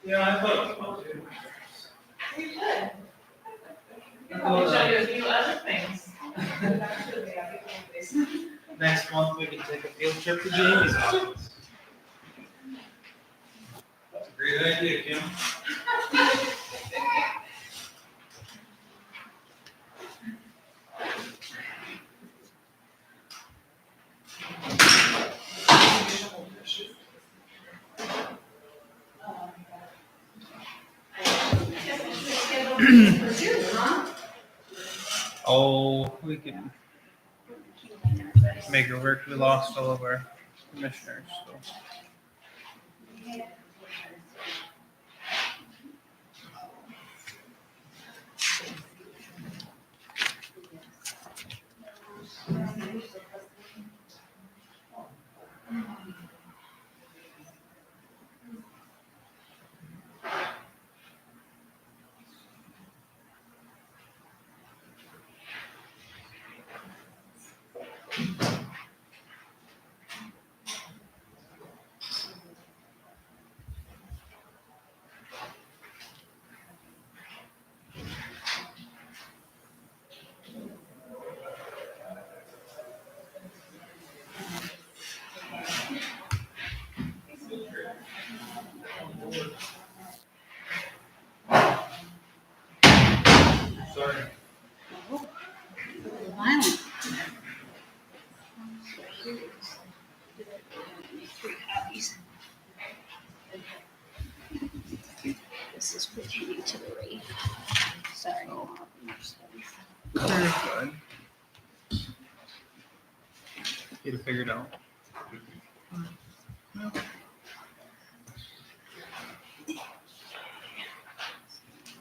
Yeah, I thought so too. We should. I'll show you a few other things. Next month, we can take a field trip to Jamie's office. That's a great idea, Kim. Oh, we can make it work. We lost all of our commissioners, so. Sorry. Violent. This is pertaining to the rate. Sorry. You're good. Get it figured out.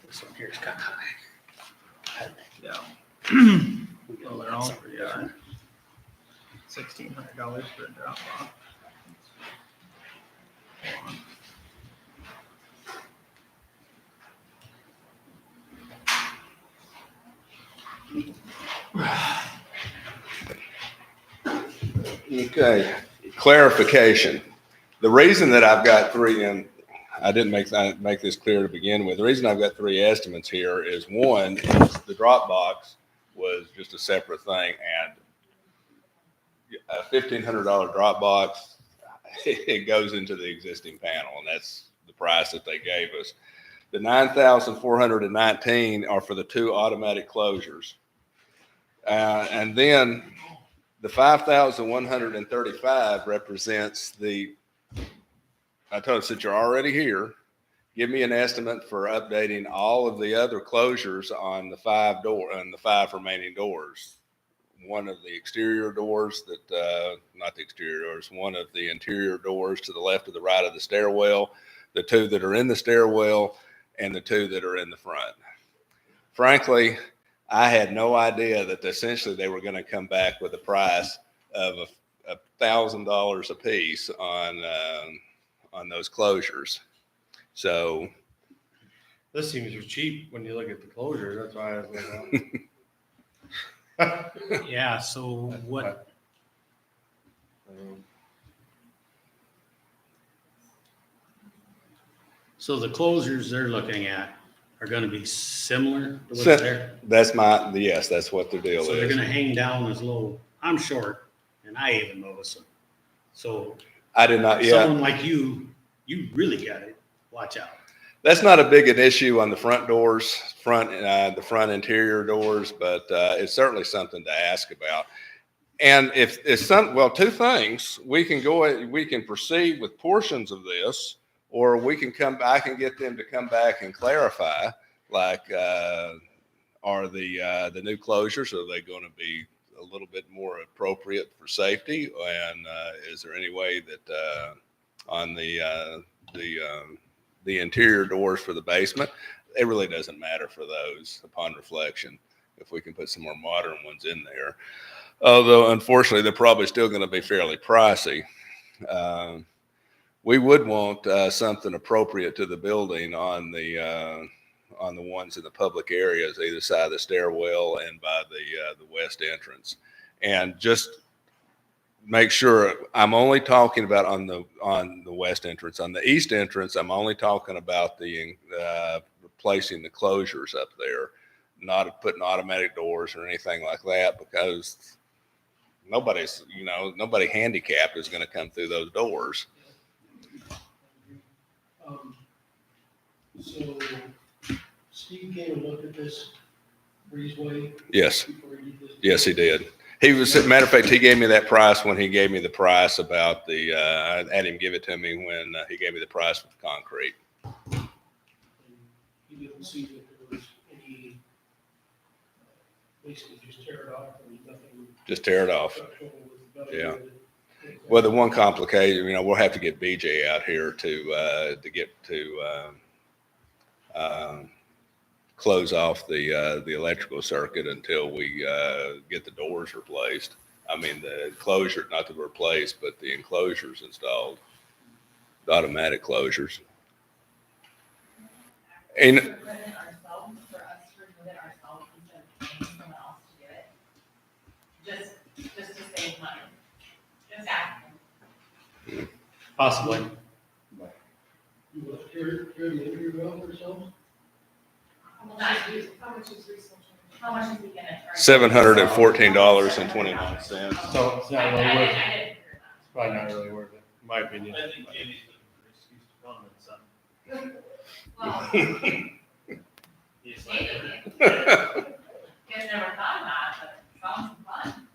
This one here is kind of high. Yeah. Well, they're all pretty high. $1,600 for a drop off. Okay, clarification. The reason that I've got three, and I didn't make this clear to begin with, the reason I've got three estimates here is one is the drop box was just a separate thing, and a $1,500 drop box, it goes into the existing panel, and that's the price that they gave us. The 9,419 are for the two automatic closures. And then the 5,135 represents I told us that you're already here. Give me an estimate for updating all of the other closures on the five remaining doors. One of the exterior doors not the exterior doors, one of the interior doors to the left or the right of the stairwell, the two that are in the stairwell, and the two that are in the front. Frankly, I had no idea that essentially they were going to come back with a price of $1,000 a piece on those closures. So This seems cheap when you look at the closures. That's why I was like, Yeah, so what, so the closures they're looking at are gonna be similar to what's there? that's that's what the deal So they're is. gonna hang down as low. I'm short, and I even notice them. So I did not, someone like you really gotta watch out. That's not a big an issue on the front doors, the front interior doors, but it's certainly something to ask about. And if it's two things, we can proceed with portions of this, or I can get them to come back and clarify, like, are the new closures, are they going to be a little bit more appropriate for safety? And is there any way that on the interior doors for the basement, it really doesn't matter for those upon reflection, if we can put some more modern ones in there. Although, unfortunately, they're probably still going to be fairly pricey. We would want something appropriate to the building on the ones in the public areas, either side of the stairwell and by the west entrance. And just make sure, I'm only talking about on the west entrance. On the east entrance, I'm only talking about the replacing the closures up there, not putting automatic doors or anything like that, because nobody handicapped is going to come through those doors. So Steve came and looked at this breezeway Yes. before he did this? Yes, he did. He was, matter of fact, he gave me that price when he gave me the price about the, I had him give it to me when he gave me the price for the concrete. And he didn't see that there was any, basically just tear it off and nothing. Just tear it off. structural with the Yeah. value of it. Well, the one complication, we'll have to get BJ out here to get to close off the electrical circuit until we get the doors replaced. I mean, the enclosure, not to replace, but the enclosures installed, the automatic closures. And Remove it ourselves, for us to remove it ourselves instead of paying someone else to do it. Just to save money. Just asking. Possibly. You want to tear the interior off ourselves? Well, not use, how much is he gonna charge? $714.21. So it's I not didn't really worth it. hear It's probably not really worth it, in my opinion. I think Jamie's looking for excuse to comment something. that. Well, He's maybe. like, Guys never thought about it, but it sounds fun.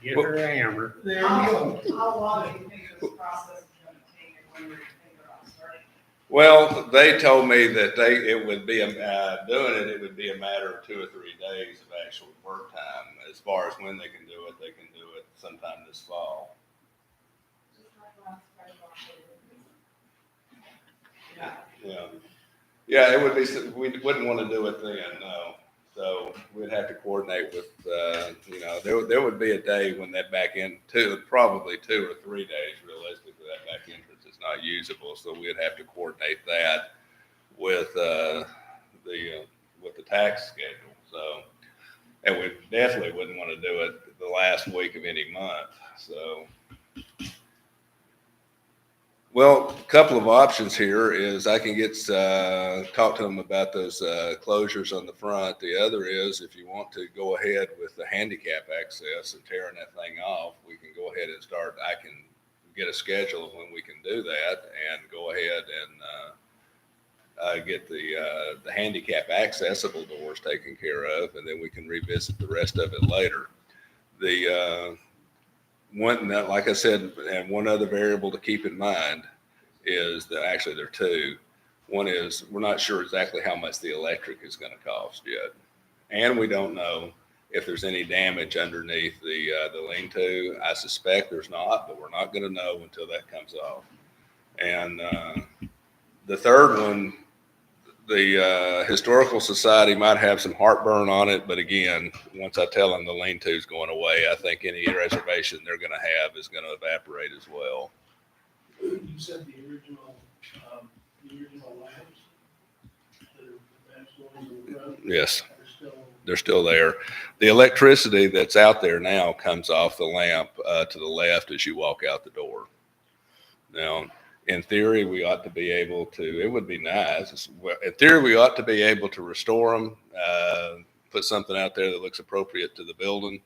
Get her a hammer. There you go. How long do you think this process is gonna take and when you're thinking about starting? Well, they told me that it would be, it would be a matter of 2 or 3 days of actual work time. As far as when they can do it sometime this fall. Yeah, it would be, we wouldn't want to do it then, no. So we'd have to coordinate with, there would be a day when that back end, probably 2 or 3 days realistically, that back entrance is not usable. So we'd have to coordinate that with with the tax schedule. So, and we definitely wouldn't want to do it the last week of any month. So, well, a couple of options here is I can talk to them about those closures on the front. The other is if you want to go ahead with the handicap access and tearing that thing off, we can go ahead and start. I can get a schedule of when we can do that and go ahead and get the handicap accessible doors taken care of, and then we can revisit the rest of it later. The one, like I said, and one other variable to keep in mind is that actually there are two. One is we're not sure exactly how much the electric is going to cost yet, and we don't know if there's any damage underneath the lean-to. I suspect there's not, but we're not going to know until that comes off. And the third one, the Historical Society might have some heartburn on it, but again, once I tell them the lean-to is going away, I think any reservation they're going to have is going to evaporate as well. You said the original lamps, the lamps going in the front Yes, are still. they're still there. The electricity that's out there now comes off the lamp to the left as you walk out the door. Now, in theory, we ought to be able to, it would be nice. In theory, we ought to be able to restore them, put something out there that looks appropriate to the building.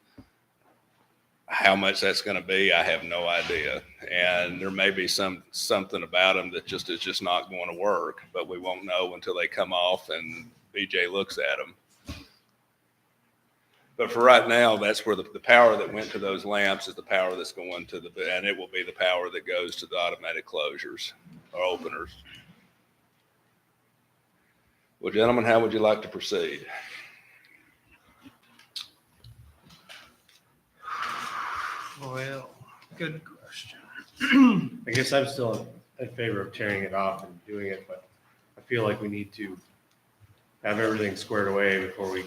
How much that's going to be, I have no idea. And there may be something about them that is just not going to work, but we won't know until they come off and BJ looks at them. But for right now, that's where the power that went to those lamps is the power that's going to and it will be the power that goes to the automatic closures or openers. Well, gentlemen, how would you like to proceed? Well, good question. I guess I'm still in favor of tearing it off and doing it, but I feel like we need to have everything squared away before we.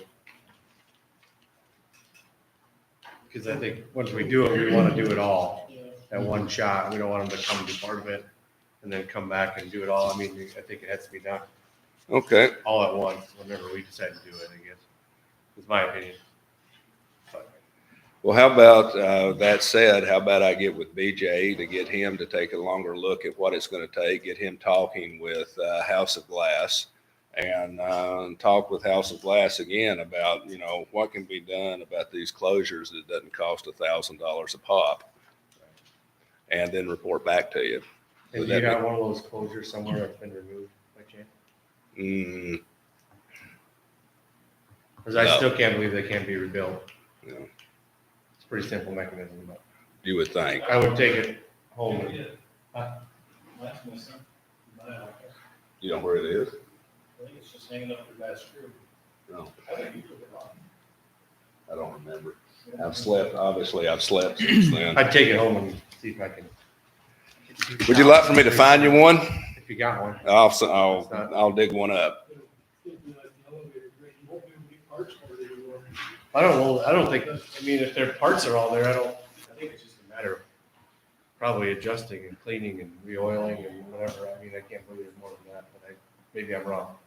Because I think once we do it, we want to do it all at one shot. We don't want them to come and do part of it and then come back and do it all. I mean, I think it has to be done Okay. all at once whenever we decide to do it, I guess. Is my opinion. But Well, how about, that said, how about I get with BJ to get him to take a longer look at what it's gonna take, get him talking with, House of Glass, and talk with House of Glass again about, what can be done about these closures that doesn't cost $1,000 a pop. And then report back to you. And Would you that got one of those closures somewhere that's been removed by chance? be- Because I No. still can't believe they can't be rebuilt. No. It's a pretty simple mechanism, but You would think. I would take it home. Last my son, my house, You know where it is? I think it's just hanging up there by a screw. No, I think you took it off. I don't remember. I've slept since then. I'd take it home and see if I can, Would you like for me to find you one? if you got one. I'll dig one up. It'll be like the elevator, you won't be able to get parts for it anymore. I don't know, I don't think, if their parts are all there, I think it's just a matter of probably adjusting and cleaning and re-oiling and whatever. I can't believe there's more than that, but maybe I'm wrong.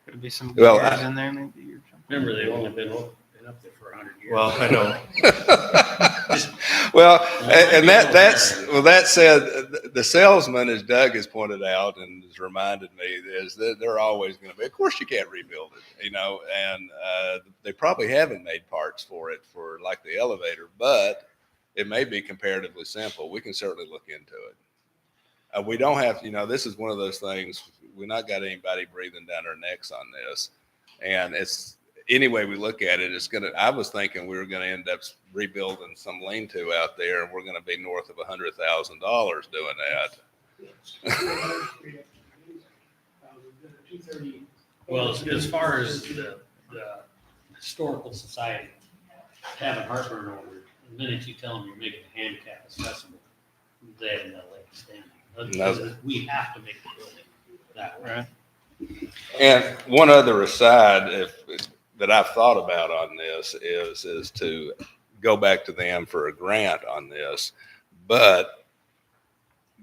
Could be some Well, gears in there maybe or something. Remember, they've only been up there for 100 years. Well, I know. Well, and that said, the salesman, as Doug has pointed out and has reminded me, is that they're always going to be, of course you can't rebuild it, and they probably haven't made parts for it for like the elevator, but it may be comparatively simple. We can certainly look into it. We don't have, this is one of those things, we've not got anybody breathing down our necks on this. And any way we look at it, I was thinking we were going to end up rebuilding some lean-to out there, and we're going to be north of $100,000 doing that. Well, as far as the historical society having heartburn over it, the minute you tell them you're making a handicap accessible, they have no leg standing. Because we have to make the building that way. Right. And one other aside that I've thought about on this is to go back to them for a grant on this, but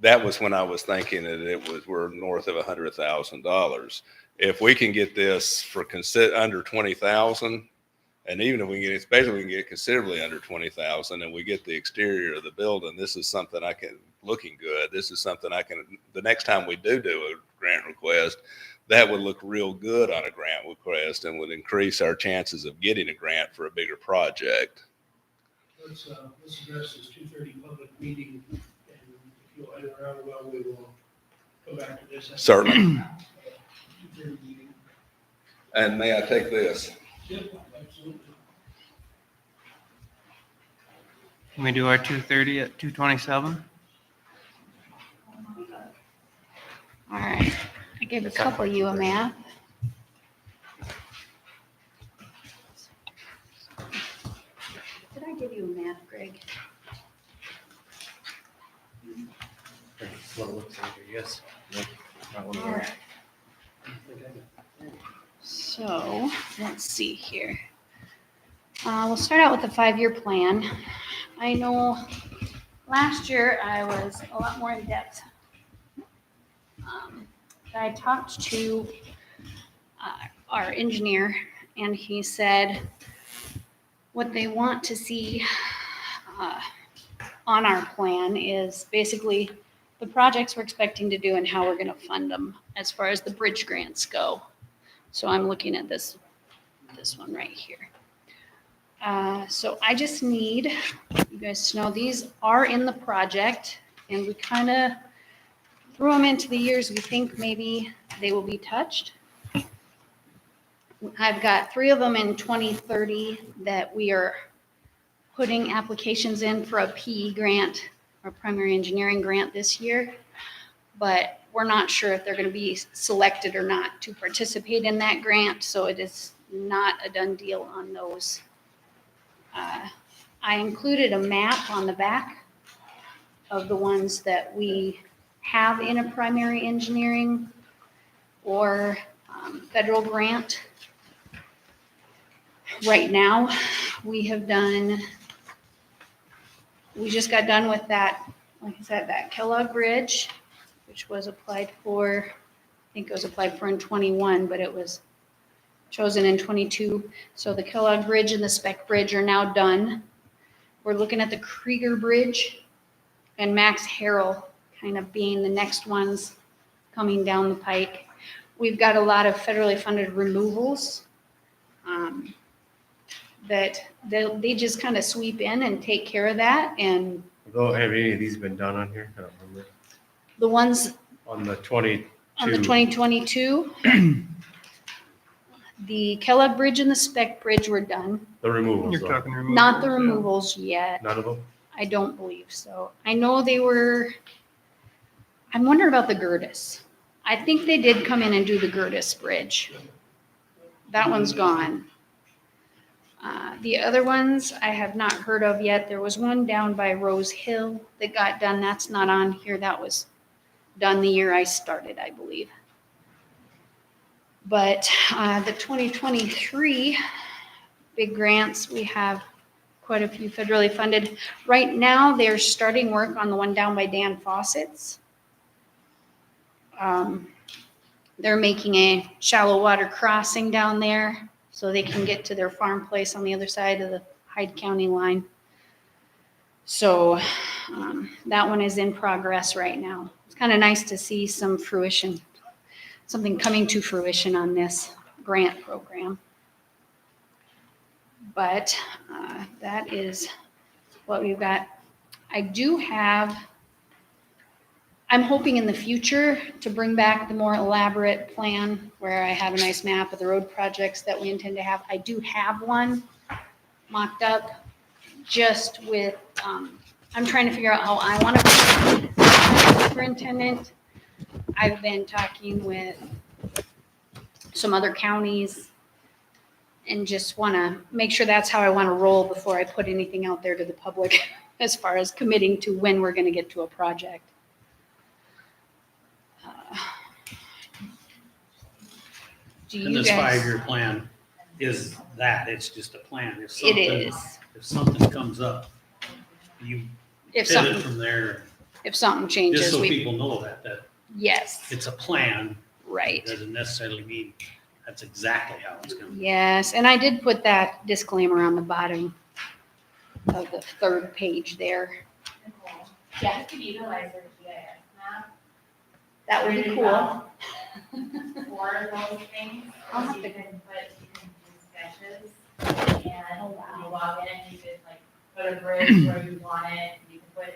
that was when I was thinking that we're north of $100,000. If we can get this for under 20,000, and even if we can get it considerably under 20,000, and we get the exterior of the building, this is something looking good. This is something the next time we do a grant request, that would look real good on a grant request and would increase our chances of getting a grant for a bigger project. Let's address this 2:30 public meeting, and if you'll hang around, well, we will go back to this. Certainly. 2:30 meeting. And may I take this? Yep, absolutely. Can we do our 2:30 at 2:27? All right, I gave a couple you a math. Did I give you a math, Greg? That's what it looks like, I guess. Not one of All those. right. So, let's see here. We'll start out with the 5-year plan. I know last year I was a lot more in depth. I talked to our engineer, and he said what they want to see on our plan is basically the projects we're expecting to do and how we're going to fund them as far as the bridge grants go. So I'm looking at this one right here. So I just need you guys to know these are in the project, and we kind of threw them into the years we think maybe they will be touched. I've got 3 of them in 2030 that we are putting applications in for a PE grant, or primary engineering grant this year, but we're not sure if they're going to be selected or not to participate in that grant, so it is not a done deal on those. I included a map on the back of the ones that we have in a primary engineering or federal grant. Right now, we just got done with that, like I said, that Kellogg Bridge, which was applied for, I think it was applied for in 21, but it was chosen in 22. So the Kellogg Bridge and the Spec Bridge are now done. We're looking at the Krieger Bridge and Max Harrell kind of being the next ones coming down the pike. We've got a lot of federally funded removals that they just kind of sweep in and take care of that. And Though, have any of these been done on here? I don't remember. the ones On the 22. on the 2022, the Kellogg Bridge and the Spec Bridge were done. The removals, You're though. talking removal. Not the removals yet. None of them? I don't believe so. I know they were, I'm wondering about the Gertis. I think they did come in and do the Gertis Bridge. That one's gone. The other ones I have not heard of yet. There was one down by Rose Hill that got done. That's not on here. That was done the year I started, I believe. But the 2023 big grants, we have quite a few federally funded. Right now, they're starting work on the one down by Dan Fawcett's. They're making a shallow water crossing down there so they can get to their farm place on the other side of the Hyde County line. So that one is in progress right now. It's kind of nice to see some fruition, something coming to fruition on this grant program. But that is what we've got. I do have, I'm hoping in the future to bring back the more elaborate plan where I have a nice map of the road projects that we intend to have. I do have one mocked up just with, I'm trying to figure out how I want to be superintendent. I've been talking with some other counties and just want to make sure that's how I want to roll before I put anything out there to the public as far as committing to when we're going to get to a project. Do And you this guys? 5-year plan is that, it's just a plan. If It something, is. if something comes up, you If pivot something, from there, if something just changes, so we, people know that yes, it's a plan. right. Doesn't necessarily mean that's exactly how it's gonna be. Yes, and I did put that disclaimer on the bottom of the third page there. Nicole, yeah, you could utilize their GIS map. That would be really cool. well For those things, I'll have you to- can do sketches, and you log in, you could like put a bridge where you want it, you can put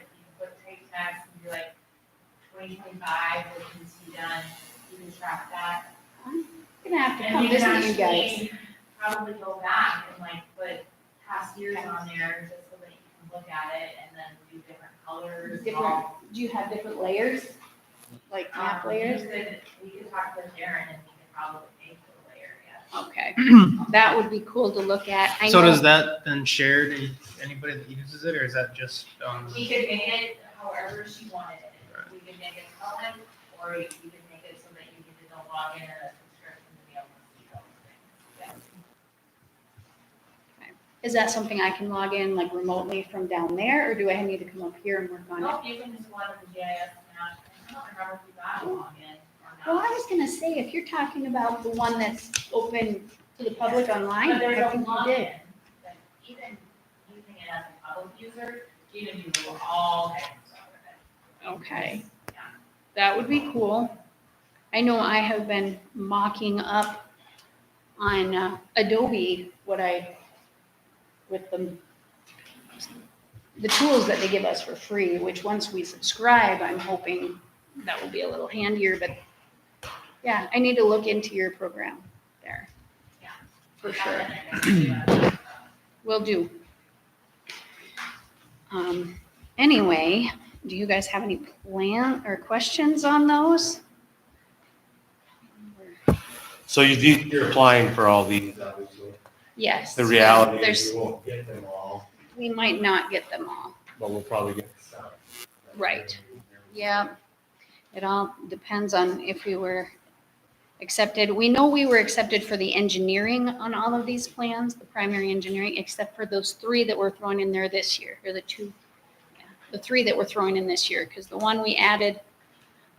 trade text, and be like 2025, what needs to be done, you can track that. I'm gonna have to And come you can visit you guys. actually probably go back and like put past years on there, just so that you can look at it, and then do different colors. Different, do you have different layers? Like map layers? We could talk to Darren and he could probably make the layer, yeah. Okay, that would be cool to look at. I So know- does that then share to anybody that uses it, or is that just We could make it however she wanted it. We could make it public, or you could make it so that you need to log in a subscription to be able to see those things. Is that something I can log in like remotely from down there, or do I need to come up here and work on it? No, you can just log in the GIS map. I don't remember if you got a login or Well, not. I was gonna say, if you're talking about the one that's open to the public online, But there's I a think you did. login, that even using it as a public user, you can do all kinds of stuff with it. Okay. That would be cool. I know I have been mocking up on Adobe with the tools that they give us for free, which once we subscribe, I'm hoping that will be a little handier, but yeah, I need to look into your program there. Yeah. For sure. Sure. Will do. Anyway, do you guys have any plan or questions on those? So you're applying for all these, obviously. Yes. The reality There's- is you won't get them all, We might not get them all. but we'll probably get some. Right. Yeah. It all depends on if we were accepted. We know we were accepted for the engineering on all of these plans, the primary engineering, except for those 3 that were thrown in there this year, or the 2. Yeah, the 3 that were thrown in this year, because the one we added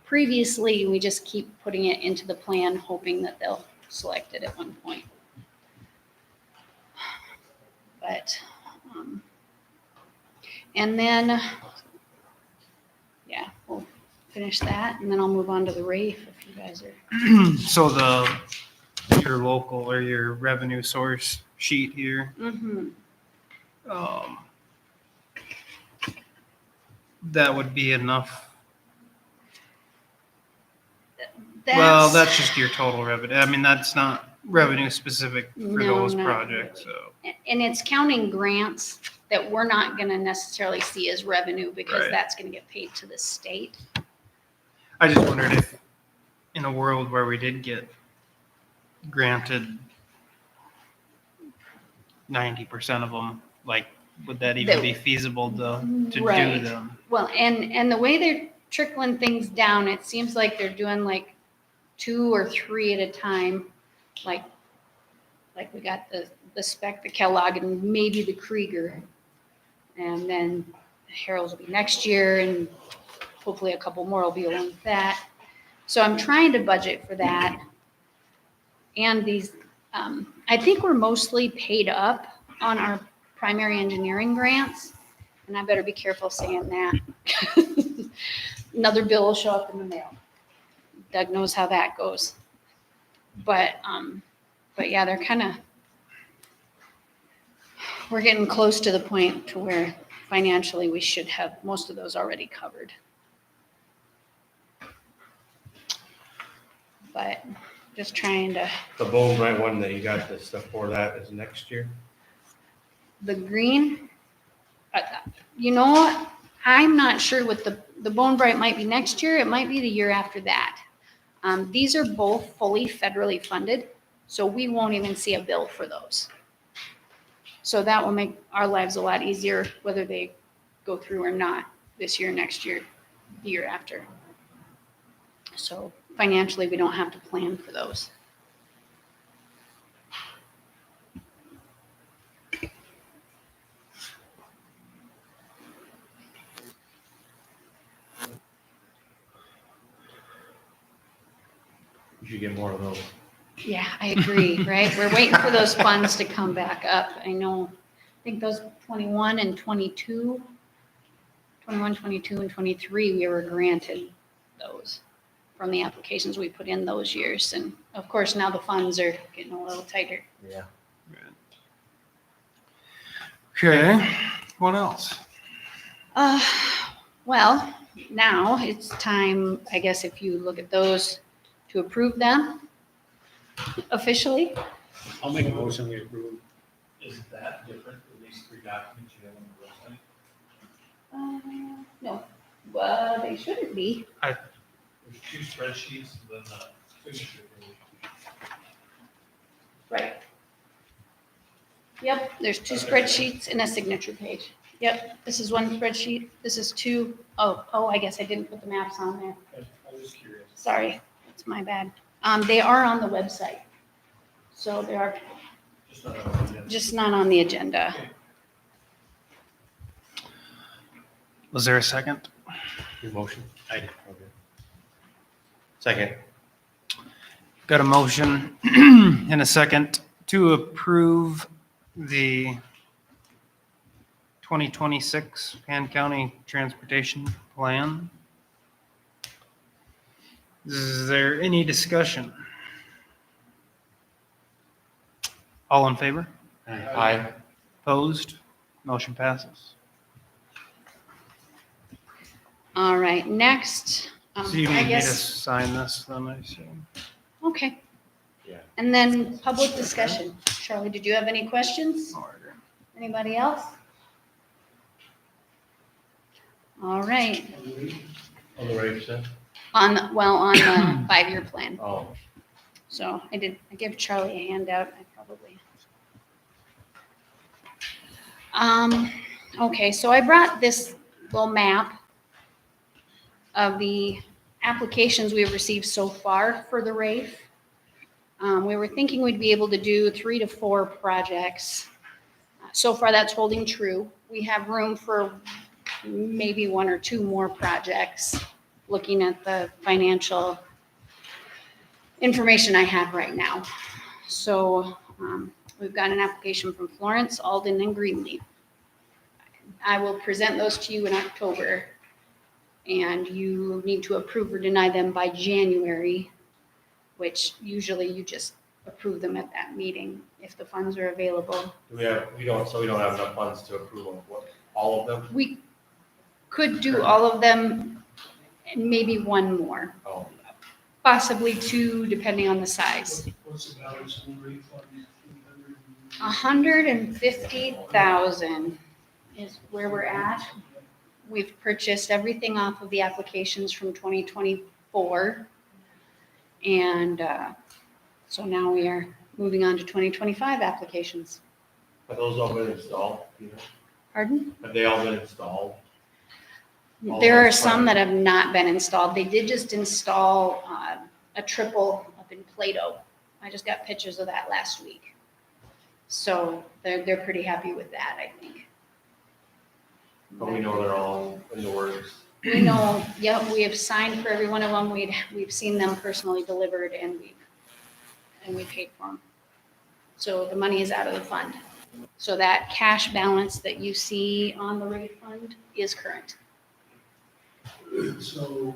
previously, we just keep putting it into the plan, hoping that they'll select it at one point. But, and then, yeah, we'll finish that and then I'll move on to the RAFE if you guys are. So your local or your revenue source sheet here, Mhm. that would be enough. Well, that's just your total revenue. I mean, that's not revenue specific for No, those not projects, really. so. And it's counting grants that we're not gonna necessarily see as revenue because Right. that's gonna get paid to the state. I just wondered if, in a world where we did get granted 90% of them, like, would that even That- be feasible to do Right. them? Well, and the way they're trickling things down, it seems like they're doing like 2 or 3 at a time. Like we got the spec, the Kellogg, and maybe the Krieger. And then Harold's will be next year, and hopefully a couple more will be along with that. So I'm trying to budget for that. And these, I think we're mostly paid up on our primary engineering grants. And I better be careful saying that. Another bill will show up in the mail. Doug knows how that goes. But yeah, they're kind of, we're getting close to the point to where financially we should have most of those already covered. But just trying to, The Bone Bright one that you got the stuff for that is next year? the green, you know what? I'm not sure what the Bone Bright might be next year. It might be the year after that. These are both fully federally funded, so we won't even see a bill for those. So that will make our lives a lot easier, whether they go through or not this year, next year, the year after. So financially, we don't have to plan for those. You should get more of those. Yeah, I agree, right? We're waiting for those funds to come back up. I know, I think those 21 and 22, 21, 22, and 23, we were granted those from the applications we put in those years. And of course, now the funds are getting a little tighter. Yeah. Okay, what else? Well, now it's time, I guess, if you look at those, to approve them officially. I'll make a motion, we approve. Is that different than these 3 documents you have on the website? No, they shouldn't be. There's 2 spreadsheets, and then the signature page. Right. Yep, there's 2 spreadsheets and a signature page. Yep, this is 1 spreadsheet, this is 2. Oh, I guess I didn't put the maps on there. I was just curious. Sorry, that's my bad. They are on the website. So they are Just not on the agenda. just not on the agenda. Was there a second? Your motion? I did. Okay. Second. Got a motion and a second to approve the 2026 Pan County Transportation Plan. Is there any discussion? All in favor? Aye. Opposed? Motion passes. All right, next, So you I need me to guess, sign this then, I assume? okay. Yeah. And then public discussion. Charlie, did you have any questions? Order. Anybody else? All right, On the right side? on the 5-year plan. Oh. So I gave Charlie a handout, I probably. Okay, so I brought this little map of the applications we've received so far for the RAFE. We were thinking we'd be able to do 3 to 4 projects. So far, that's holding true. We have room for maybe 1 or 2 more projects, looking at the financial information I have right now. So We've got an application from Florence, Alden, and Greenleaf. I will present those to you in October, and you need to approve or deny them by January, which usually you just approve them at that meeting if the funds are available. We don't have enough funds to approve of what, all of them? We could do all of them and maybe one more, Oh, possibly two, depending on the size. What's the balance in the refund? 150,000 is where we're at. We've purchased everything off of the applications from 2024. And so now we are moving on to 2025 applications. have those all been installed? Peter? Pardon? Have they all been installed? All There are those some plans. that have not been installed. They did just install a triple up in Plato. I just got pictures of that last week. So they're pretty happy with that, I think. But we know they're all in the works. We know, yep, we have signed for every one of them. We've seen them personally delivered and we paid for them. So the money is out of the fund. So that cash balance that you see on the rate fund is current. So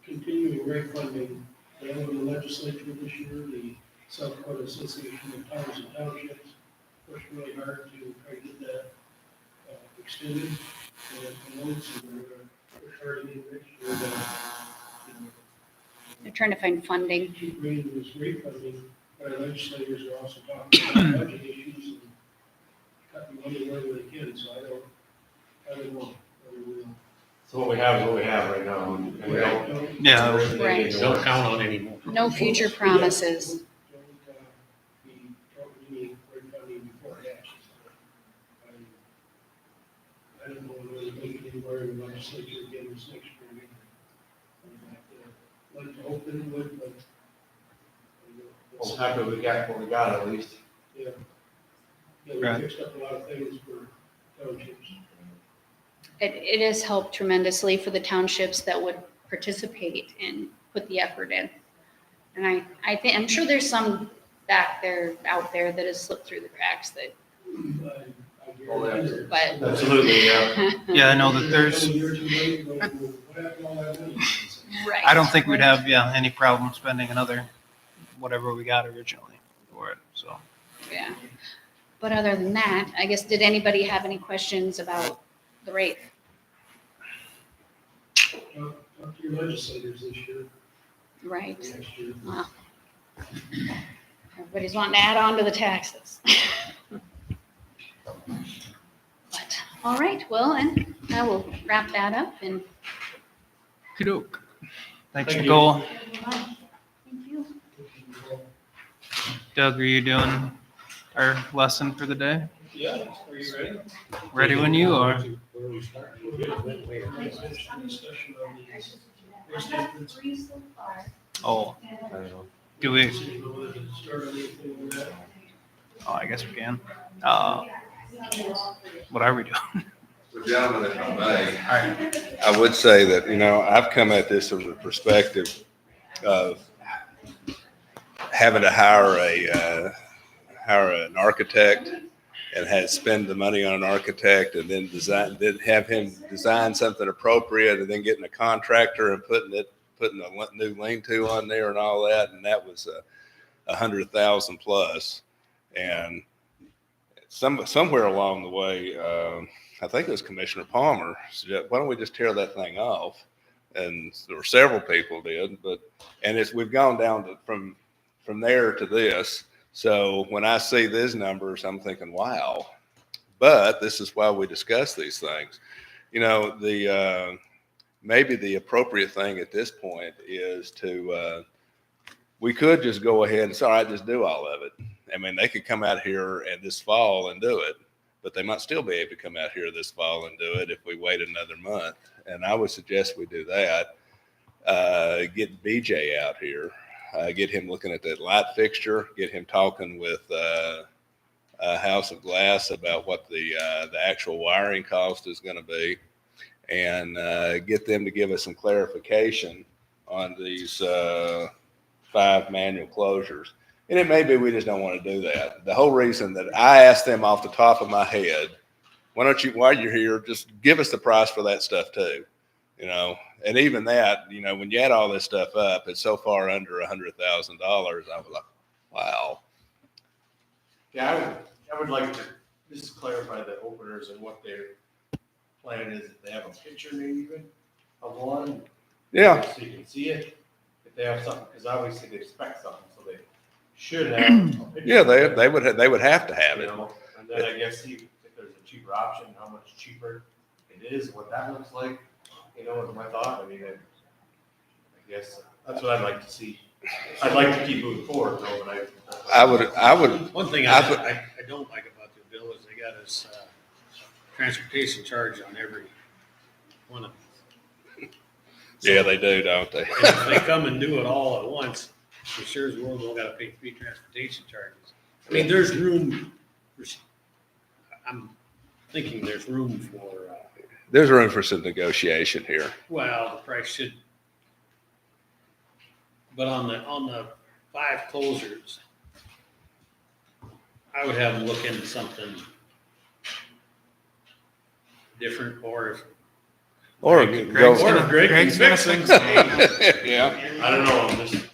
continuing rate funding, they have in the legislature this year, the South Dakota Association of Towns and Townships pushed really hard to try to get that extended. And those are push hard to get next year. They're trying to find funding. Keep reading this rate funding, but our legislators are also talking about budget issues and cutting money wherever they can, so I don't know whether we'll. So what we have is what we have right now. And we don't. Yeah. there isn't anything Right. in the Don't works. count on any more. No future promises. Don't be talking any rate funding before it happens. I don't know whether they make it anywhere in the legislature again this next spring. I'd like to hope that it would, but. Well, happy we got what we got at least. Yeah, Right. we fixed up a lot of things for townships. It has helped tremendously for the townships that would participate and put the effort in. And I think, I'm sure there's some out there that has slipped through the cracks that, Oh, yeah. but. Absolutely, yeah. Yeah, I know that there's, Right. I don't think we'd have, any problem spending another, whatever we got originally for it, so. Yeah. But other than that, I guess, did anybody have any questions about the rate? Talk to your legislators this year, Right. next year. Well, everybody's wanting to add on to the taxes. But, all right, well, and I will wrap that up and. Okey-doke. Thanks, Thank you. Nicole. Thank you. Doug, are you doing our lesson for the day? Yeah, are you ready? Ready when you are. Where we start? Discussion on these first statements. Oh, I don't know. do we, So you know whether to start on anything with that. oh, I guess we can. What are we doing? So gentlemen, if I may, I would say that, I've come at this from the perspective of having to hire an architect and spend the money on an architect and then have him design something appropriate and then getting a contractor and putting a new lean-to on there and all that. And that was $100,000 plus. And somewhere along the way, I think it was Commissioner Palmer said, why don't we just tear that thing off? And there were several people did, we've gone down from there to this. So when I see these numbers, I'm thinking, wow. But this is why we discuss these things. Maybe the appropriate thing at this point is we could just go ahead and say, all right, just do all of it. I mean, they could come out here and this fall and do it, but they might still be able to come out here this fall and do it if we wait another month. And I would suggest we do that. Get BJ out here, get him looking at that light fixture, get him talking with House of Glass about what the actual wiring cost is going to be, and get them to give us some clarification on these 5 manual closures. And it may be we just don't want to do that. The whole reason that I asked them off the top of my head, why don't you, while you're here, just give us the price for that stuff too, you know? And even that, you know, when you add all this stuff up, it's so far under $100,000. I was like, wow. Yeah, I would like to just clarify the openers and what their plan is. If they have a picture maybe even of one. Yeah. So you can see it. If they have something, because obviously they expect something, so they should have a picture. Yeah, they would have to have You it. know, and then I guess see if there's a cheaper option, how much cheaper it is, what that looks like, you know, is my thought. I mean, I guess that's what I'd like to see. I'd like to keep moving forward, though, but I would. One thing I I don't like about the bill is they got us transportation charge on every one of them. Yeah, they do, don't they? And if they come and do it all at once, we sure as world don't gotta pay 3 transportation charges. I mean, there's room, I'm thinking there's room for, There's room for some negotiation here. well, the price should. But on the 5 closers, I would have them look into something different, or if Or Greg's go. gonna- Greg can Greg's gonna fix fix it. Yeah. I don't know, I'm just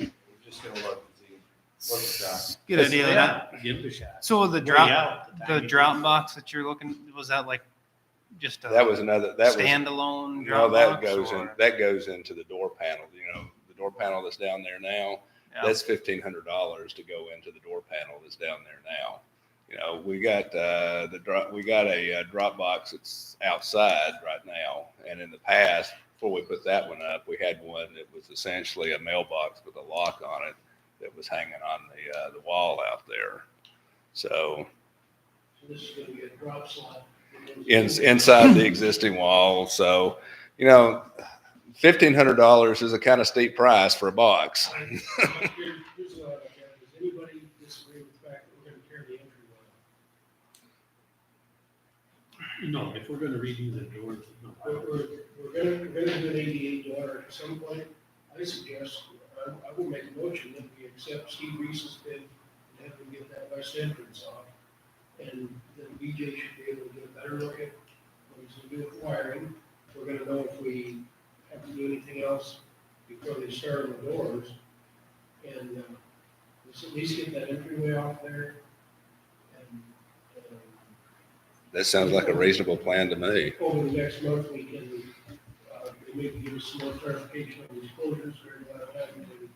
gonna look and see what's the shot. Good idea. That. Give it a shot. So the Way drop, out the time. drop box that you're looking, was that like just a That was another, that was, standalone no, drop that box? goes in, or- that goes into the door panel, you know, the door panel that's down there now. Yeah. That's $1,500 to go into the door panel that's down there now. You know, we got we got a drop box that's outside right now, and in the past, before we put that one up, we had one that was essentially a mailbox with a lock on it that was hanging on the wall out there. So So this is gonna be a drop slot. inside the existing wall, so you know, $1,500 is a kind of steep price for a box. Here's what I look at. Does anybody disagree with the fact that we're gonna tear the entryway off? No, if we're gonna redo the doors, no. We're gonna do an ADA door at some point. I suggest, I will make a motion that we accept Steve Reese's bid and have him get that west entrance off. And then BJ should be able to get a better look at what he's gonna do with wiring. We're gonna know if we have to do anything else before they start on the doors. And, let's at least get that entryway off there. And, That sounds like a reasonable plan to me. over the next month, we can, maybe give us some more clarification on these closures, or not having to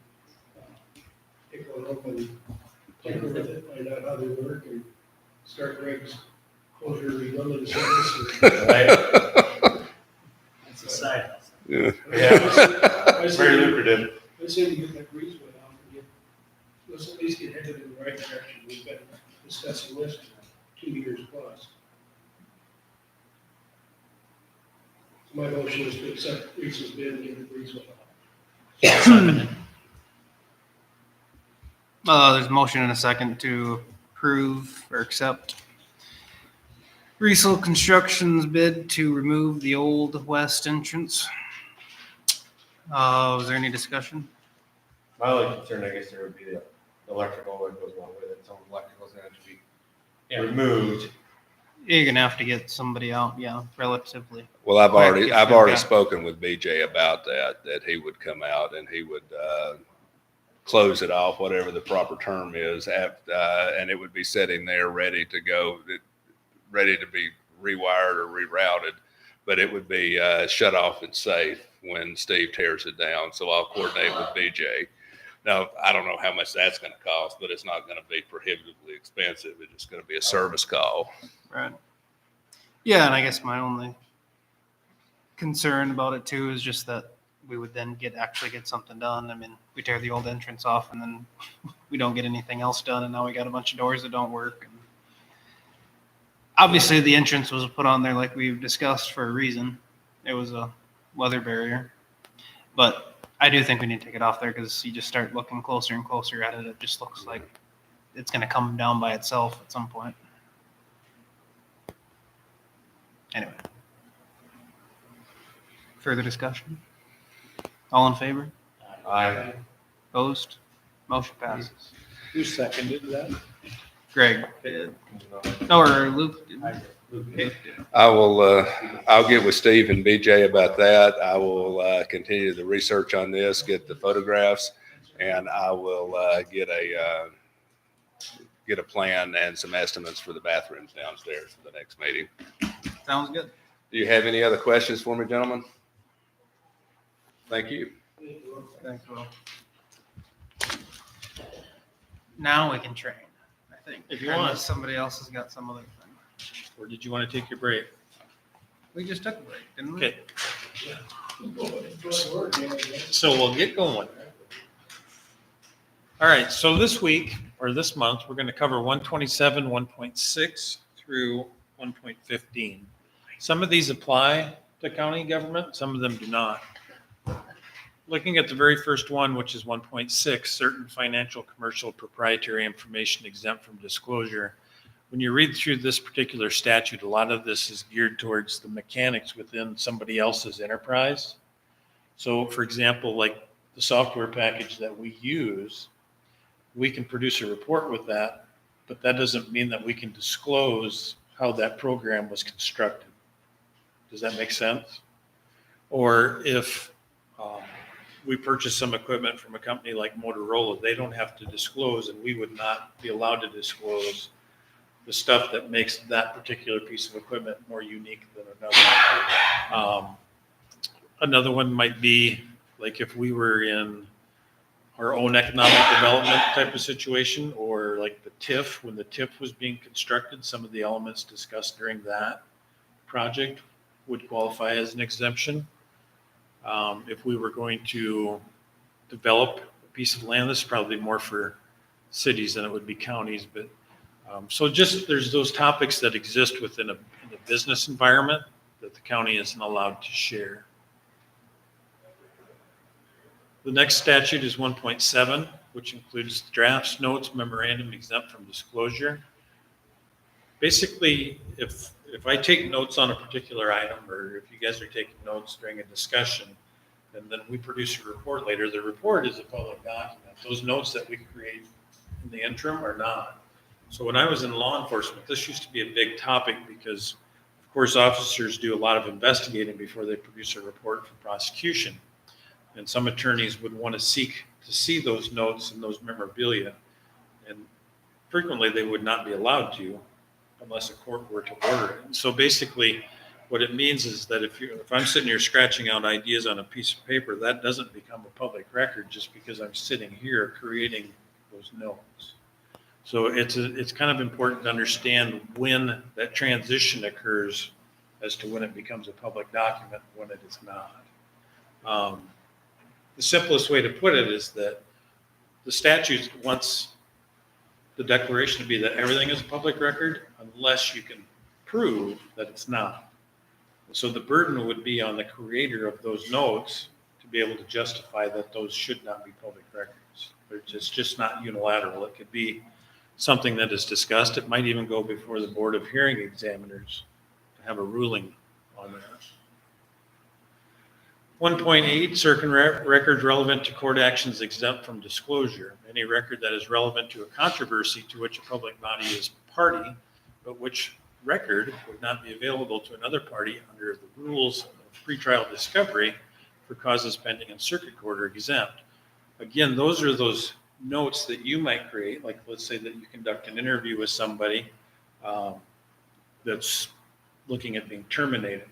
take one up and tinker with it, find out how they work, and start Greg's closure redundant service. It's a side hustle. Yeah. Yeah, very lucrative. Let's say we get that breezeway off and get, let's at least get headed in the right direction. We've been discussing this for 2 years plus. So my motion is to accept Reese's bid and get the breezeway off. There's a motion and a second to approve or accept Riesel Construction's bid to remove the old west entrance. Was there any discussion? My only concern, I guess, there would be the electrical that goes along with it. Some electrical's gonna have to be removed. You're gonna have to get somebody out, yeah, relatively. Well, I've Quick, already if I've you've already got- spoken with BJ about that he would come out and he would close it off, whatever the proper term is, and it would be sitting there ready to go, ready to be rewired or rerouted, but it would be shut off and safe when Steve tears it down. So I'll coordinate with BJ. Now, I don't know how much that's going to cost, but it's not going to be prohibitively expensive. It's just going to be a service call. Right. Yeah, and I guess my only concern about it too is just that we would then actually get something done. I mean, we tear the old entrance off and then we don't get anything else done, and now we got a bunch of doors that don't work. And obviously, the entrance was put on there like we've discussed for a reason. It was a weather barrier, but I do think we need to take it off there because you just start looking closer and closer at it. It just looks like it's going to come down by itself at some point. Anyway. Further discussion? All in favor? I Opposed? Motion passes. Who seconded that? Greg did. Or Luke did. Okay. I will, I'll get with Steve and BJ about that. I will continue the research on this, get the photographs, and I will get a plan and some estimates for the bathrooms downstairs for the next meeting. Sounds good. Do you have any other questions for me, gentlemen? Thank you. Thanks, Will. Now we can train, I think. If you want. Unless somebody else has got some other thing. Or did you want to take your break? We just took a break, didn't we? Okay. So we'll get going. All right, so this week, or this month, we're going to cover 127, 1.6 through 1.15. Some of these apply to county government, some of them do not. Looking at the very first one, which is 1.6, certain financial, commercial, proprietary information exempt from disclosure. When you read through this particular statute, a lot of this is geared towards the mechanics within somebody else's enterprise. So for example, like the software package that we use, we can produce a report with that, but that doesn't mean that we can disclose how that program was constructed. Does that make sense? Or if we purchase some equipment from a company like Motorola, they don't have to disclose, and we would not be allowed to disclose the stuff that makes that particular piece of equipment more unique than another. Another one might be like if we were in our own economic development type of situation, or like the TIF, when the TIF was being constructed, some of the elements discussed during that project would qualify as an exemption. If we were going to develop a piece of land, this is probably more for cities than it would be counties, but so just there's those topics that exist within a business environment that the county isn't allowed to share. The next statute is 1.7, which includes drafts, notes, memorandum exempt from disclosure. Basically, if I take notes on a particular item, or if you guys are taking notes during a discussion, and then we produce a report later, the report is a public document. Those notes that we create in the interim are not. So when I was in law enforcement, this used to be a big topic because, of course, officers do a lot of investigating before they produce a report for prosecution. And some attorneys would want to seek to see those notes and those memorabilia. And frequently they would not be allowed to unless a court were to order it. And so basically what it means is that if I'm sitting here scratching out ideas on a piece of paper, that doesn't become a public record just because I'm sitting here creating those notes. So it's kind of important to understand when that transition occurs as to when it becomes a public document, when it is not. The simplest way to put it is that the statute wants the declaration to be that everything is a public record unless you can prove that it's not. So the burden would be on the creator of those notes to be able to justify that those should not be public records. It's just not unilateral. It could be something that is discussed. It might even go before the Board of Hearing Examiners to have a ruling on that. 1.8, certain records relevant to court actions exempt from disclosure. Any record that is relevant to a controversy to which a public body is party, but which record would not be available to another party under the rules of pretrial discovery for causes pending in circuit court are exempt. Again, those are those notes that you might create, like let's say that you conduct an interview with somebody that's looking at being terminated.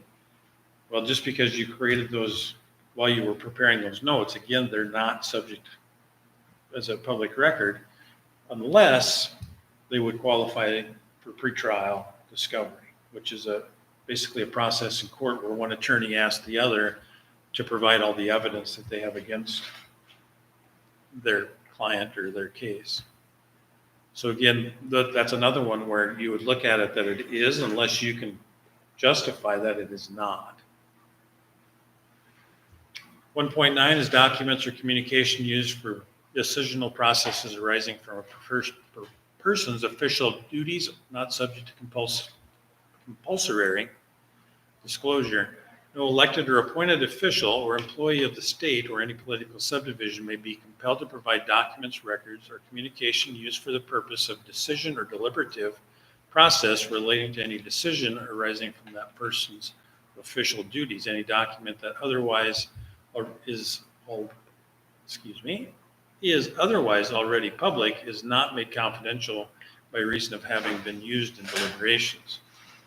Well, just because you created those while you were preparing those notes, again, they're not subject as a public record unless they would qualify for pretrial discovery, which is basically a process in court where one attorney asks the other to provide all the evidence that they have against their client or their case. So again, that's another one where you would look at it that it is unless you can justify that it is not. 1.9 is documents or communication used for decisional processes arising from a person's official duties, not subject to compulsory disclosure. No elected or appointed official or employee of the state or any political subdivision may be compelled to provide documents, records, or communication used for the purpose of decision or deliberative process relating to any decision arising from that person's official duties. Any document that otherwise is otherwise already public is not made confidential by reason of having been used in deliberations.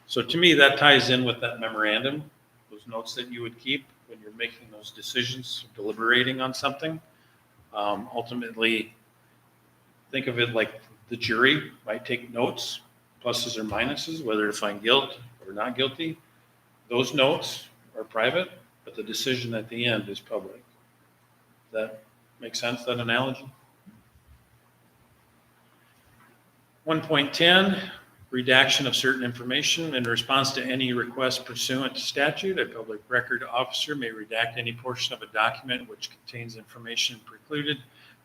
So to me, that ties in with that memorandum, those notes that you would keep when you're making those decisions, deliberating on something. Ultimately, think of it like the jury might take notes, pluses or minuses, whether to find guilt or not guilty. Those notes are private, but the decision at the end is public. Does that make sense, that analogy? 1.10, redaction of certain information. In response to any request pursuant to statute, a public record officer may redact any portion of a document which contains information precluded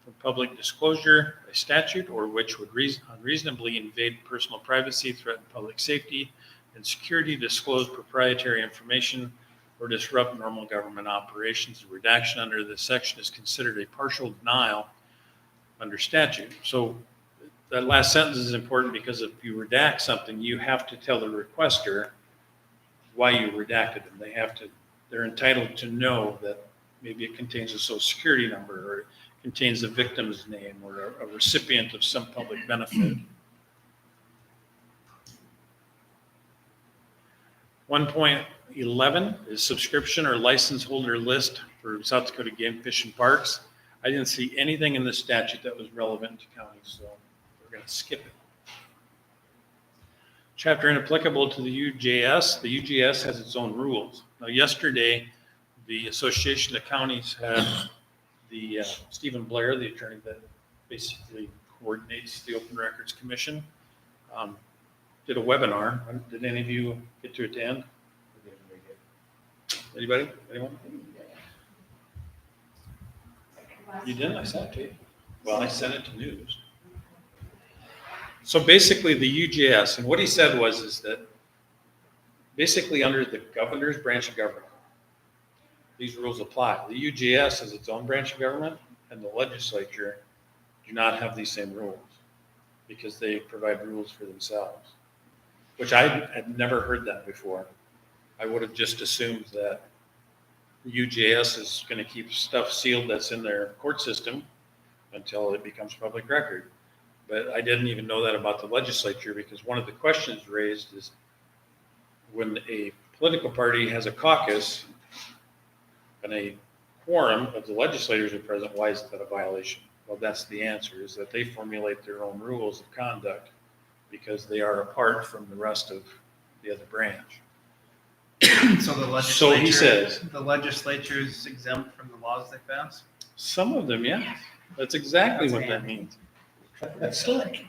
from public disclosure by statute or which would unreasonably invade personal privacy, threaten public safety and security, disclose proprietary information, or disrupt normal government operations. The redaction under this section is considered a partial denial under statute. So that last sentence is important because if you redact something, you have to tell the requester why you redacted them. They're entitled to know that maybe it contains a social security number or it contains the victim's name or a recipient of some public benefit. 1.11 is subscription or license holder list for South Dakota Game, Fish, and Parks. I didn't see anything in the statute that was relevant to counties, so we're going to skip it. Chapter inapplicable to the UJS. The UJS has its own rules. Now, yesterday, the Association of Counties had the Stephen Blair, the attorney that basically coordinates the Open Records Commission, did a webinar. Did any of you get to attend? Anybody? Anyone? You didn't? I sent it to you. Well, I sent it to news. So basically the UJS, and what he said is that basically under the governor's branch of government, these rules apply. The UJS has its own branch of government, and the legislature do not have these same rules because they provide rules for themselves, which I had never heard that before. I would have just assumed that the UJS is going to keep stuff sealed that's in their court system until it becomes public record. But I didn't even know that about the legislature because one of the questions raised is when a political party has a caucus and a quorum of the legislators are present, why is that a violation? Well, that's the answer, is that they formulate their own rules of conduct because they are apart from the rest of the other branch. So the legislature, So he says, the legislature is exempt from the laws they pass? some of them, yes. That's exactly That's what that handy. means. That's slick.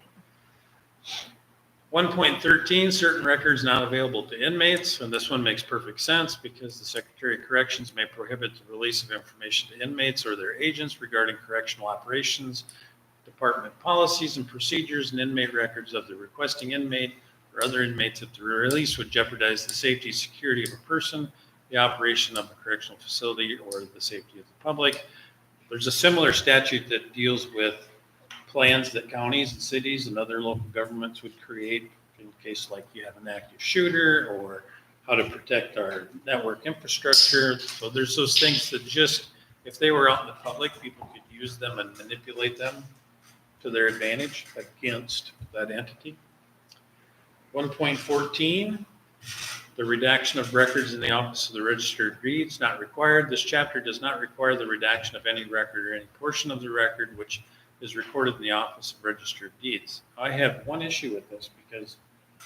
1.13, certain records not available to inmates, and this one makes perfect sense because the Secretary of Corrections may prohibit the release of information to inmates or their agents regarding correctional operations, department policies and procedures, and inmate records of the requesting inmate or other inmates if the release would jeopardize the safety, security of a person, the operation of a correctional facility, or the safety of the public. There's a similar statute that deals with plans that counties and cities and other local governments would create in case like you have an active shooter or how to protect our network infrastructure. So there's those things that just, if they were out in the public, people could use them and manipulate them to their advantage against that entity. 1.14, the redaction of records in the Office of the Register of Deeds not required. This chapter does not require the redaction of any record or any portion of the record which is recorded in the Office of Register of Deeds. I have one issue with this because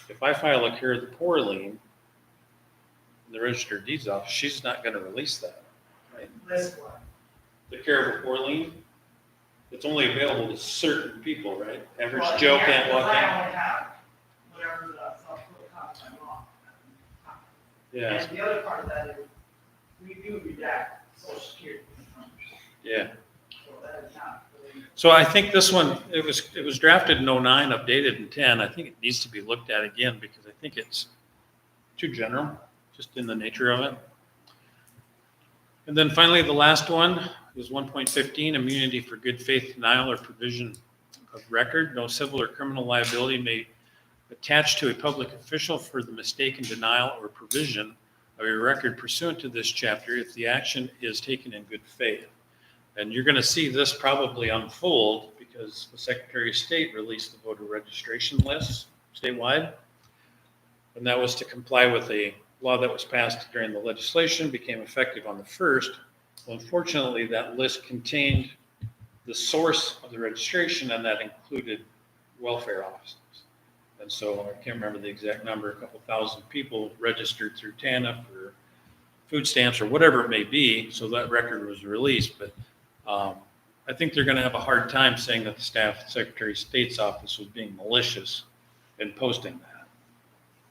if I file a care of the poor lien in the Register of Deeds office, she's not going to release that. Right? This one. The care of the poor lien, it's only available to certain people, right? Average Well, Joe yeah, can't walk I in. only have whatever the South Dakota content law. Yeah, And the other part of that is, we do redact social security. yeah. So that is not really. So I think this one, it was drafted in 09, updated in 10. I think it needs to be looked at again because I think it's too general, just in the nature of it. And then finally, the last one is 1.15, immunity for good faith denial or provision of record. No civil or criminal liability may attach to a public official for the mistaken denial or provision of a record pursuant to this chapter if the action is taken in good faith. And you're going to see this probably unfold because the Secretary of State released the voter registration lists statewide. And that was to comply with a law that was passed during the legislation, became effective on the 1st. Well, unfortunately, that list contained the source of the registration, and that included welfare offices. And so I can't remember the exact number, a couple thousand people registered through TANF or food stamps or whatever it may be. So that record was released. But I think they're going to have a hard time saying that the staff at the Secretary of State's office was being malicious in posting that.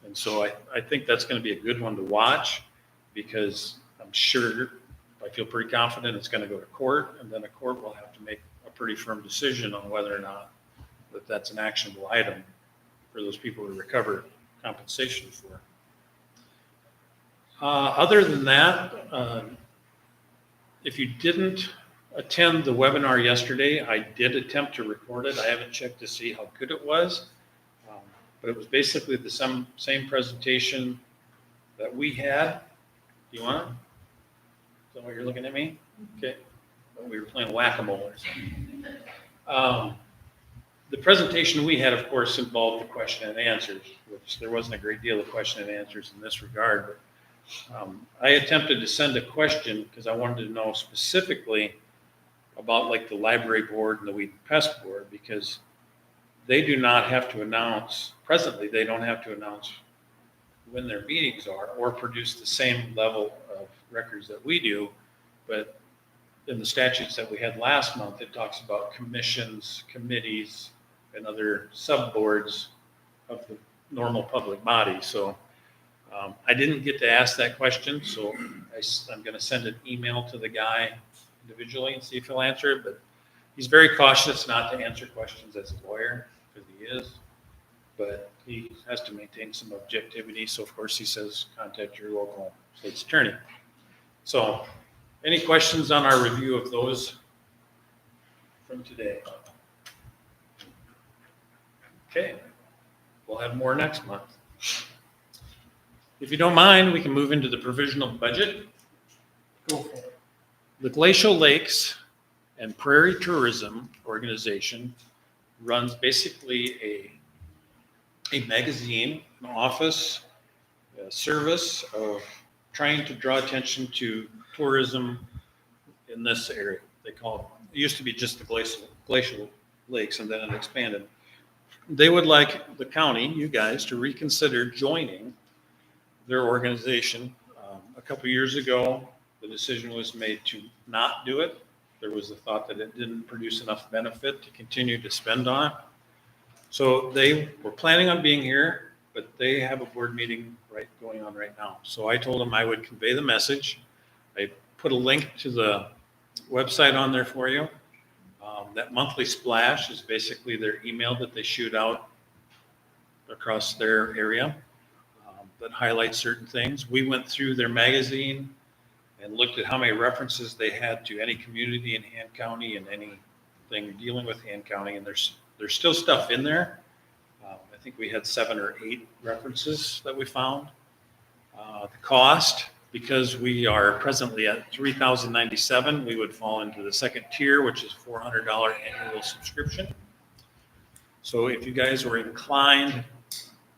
And so I think that's going to be a good one to watch because I'm sure, I feel pretty confident it's going to go to court, and then the court will have to make a pretty firm decision on whether or not that's an actionable item for those people to recover compensation for. Other than that, if you didn't attend the webinar yesterday, I did attempt to record it. I haven't checked to see how good it was. But it was basically the same presentation that we had. Do you want it? Is that why you're looking at me? Okay. We were playing whack-a-mole or something. The presentation we had, of course, involved the question and answers, which there wasn't a great deal of question and answers in this regard. But I attempted to send a question because I wanted to know specifically about like the library board and the weed and pest board, because they do not have to announce, presently, they don't have to announce when their meetings are or produce the same level of records that we do. But in the statutes that we had last month, it talks about commissions, committees, and other subboards of the normal public body. So I didn't get to ask that question, so I'm going to send an email to the guy individually and see if he'll answer it. But he's very cautious not to answer questions as a lawyer, because he is, but he has to maintain some objectivity. So of course he says, contact your local state's attorney. So any questions on our review of those from today? Okay, we'll have more next month. If you don't mind, we can move into the provisional budget. Go for it. The Glacial Lakes and Prairie Tourism Organization runs basically a magazine, an office, a service of trying to draw attention to tourism in this area. They call it used to be just the glacial lakes, and then it expanded. They would like the county, you guys, to reconsider joining their organization. A couple years ago, the decision was made to not do it. There was the thought that it didn't produce enough benefit to continue to spend on it. So they were planning on being here, but they have a board meeting going on right now. So I told them I would convey the message. I put a link to the website on there for you. That monthly splash is basically their email that they shoot out across their area that highlights certain things. We went through their magazine and looked at how many references they had to any community in Han County and anything dealing with Han County. And there's still stuff in there. I think we had 7 or 8 references that we found. The cost, because we are presently at $3,097, we would fall into the second tier, which is $400 annual subscription. So if you guys were inclined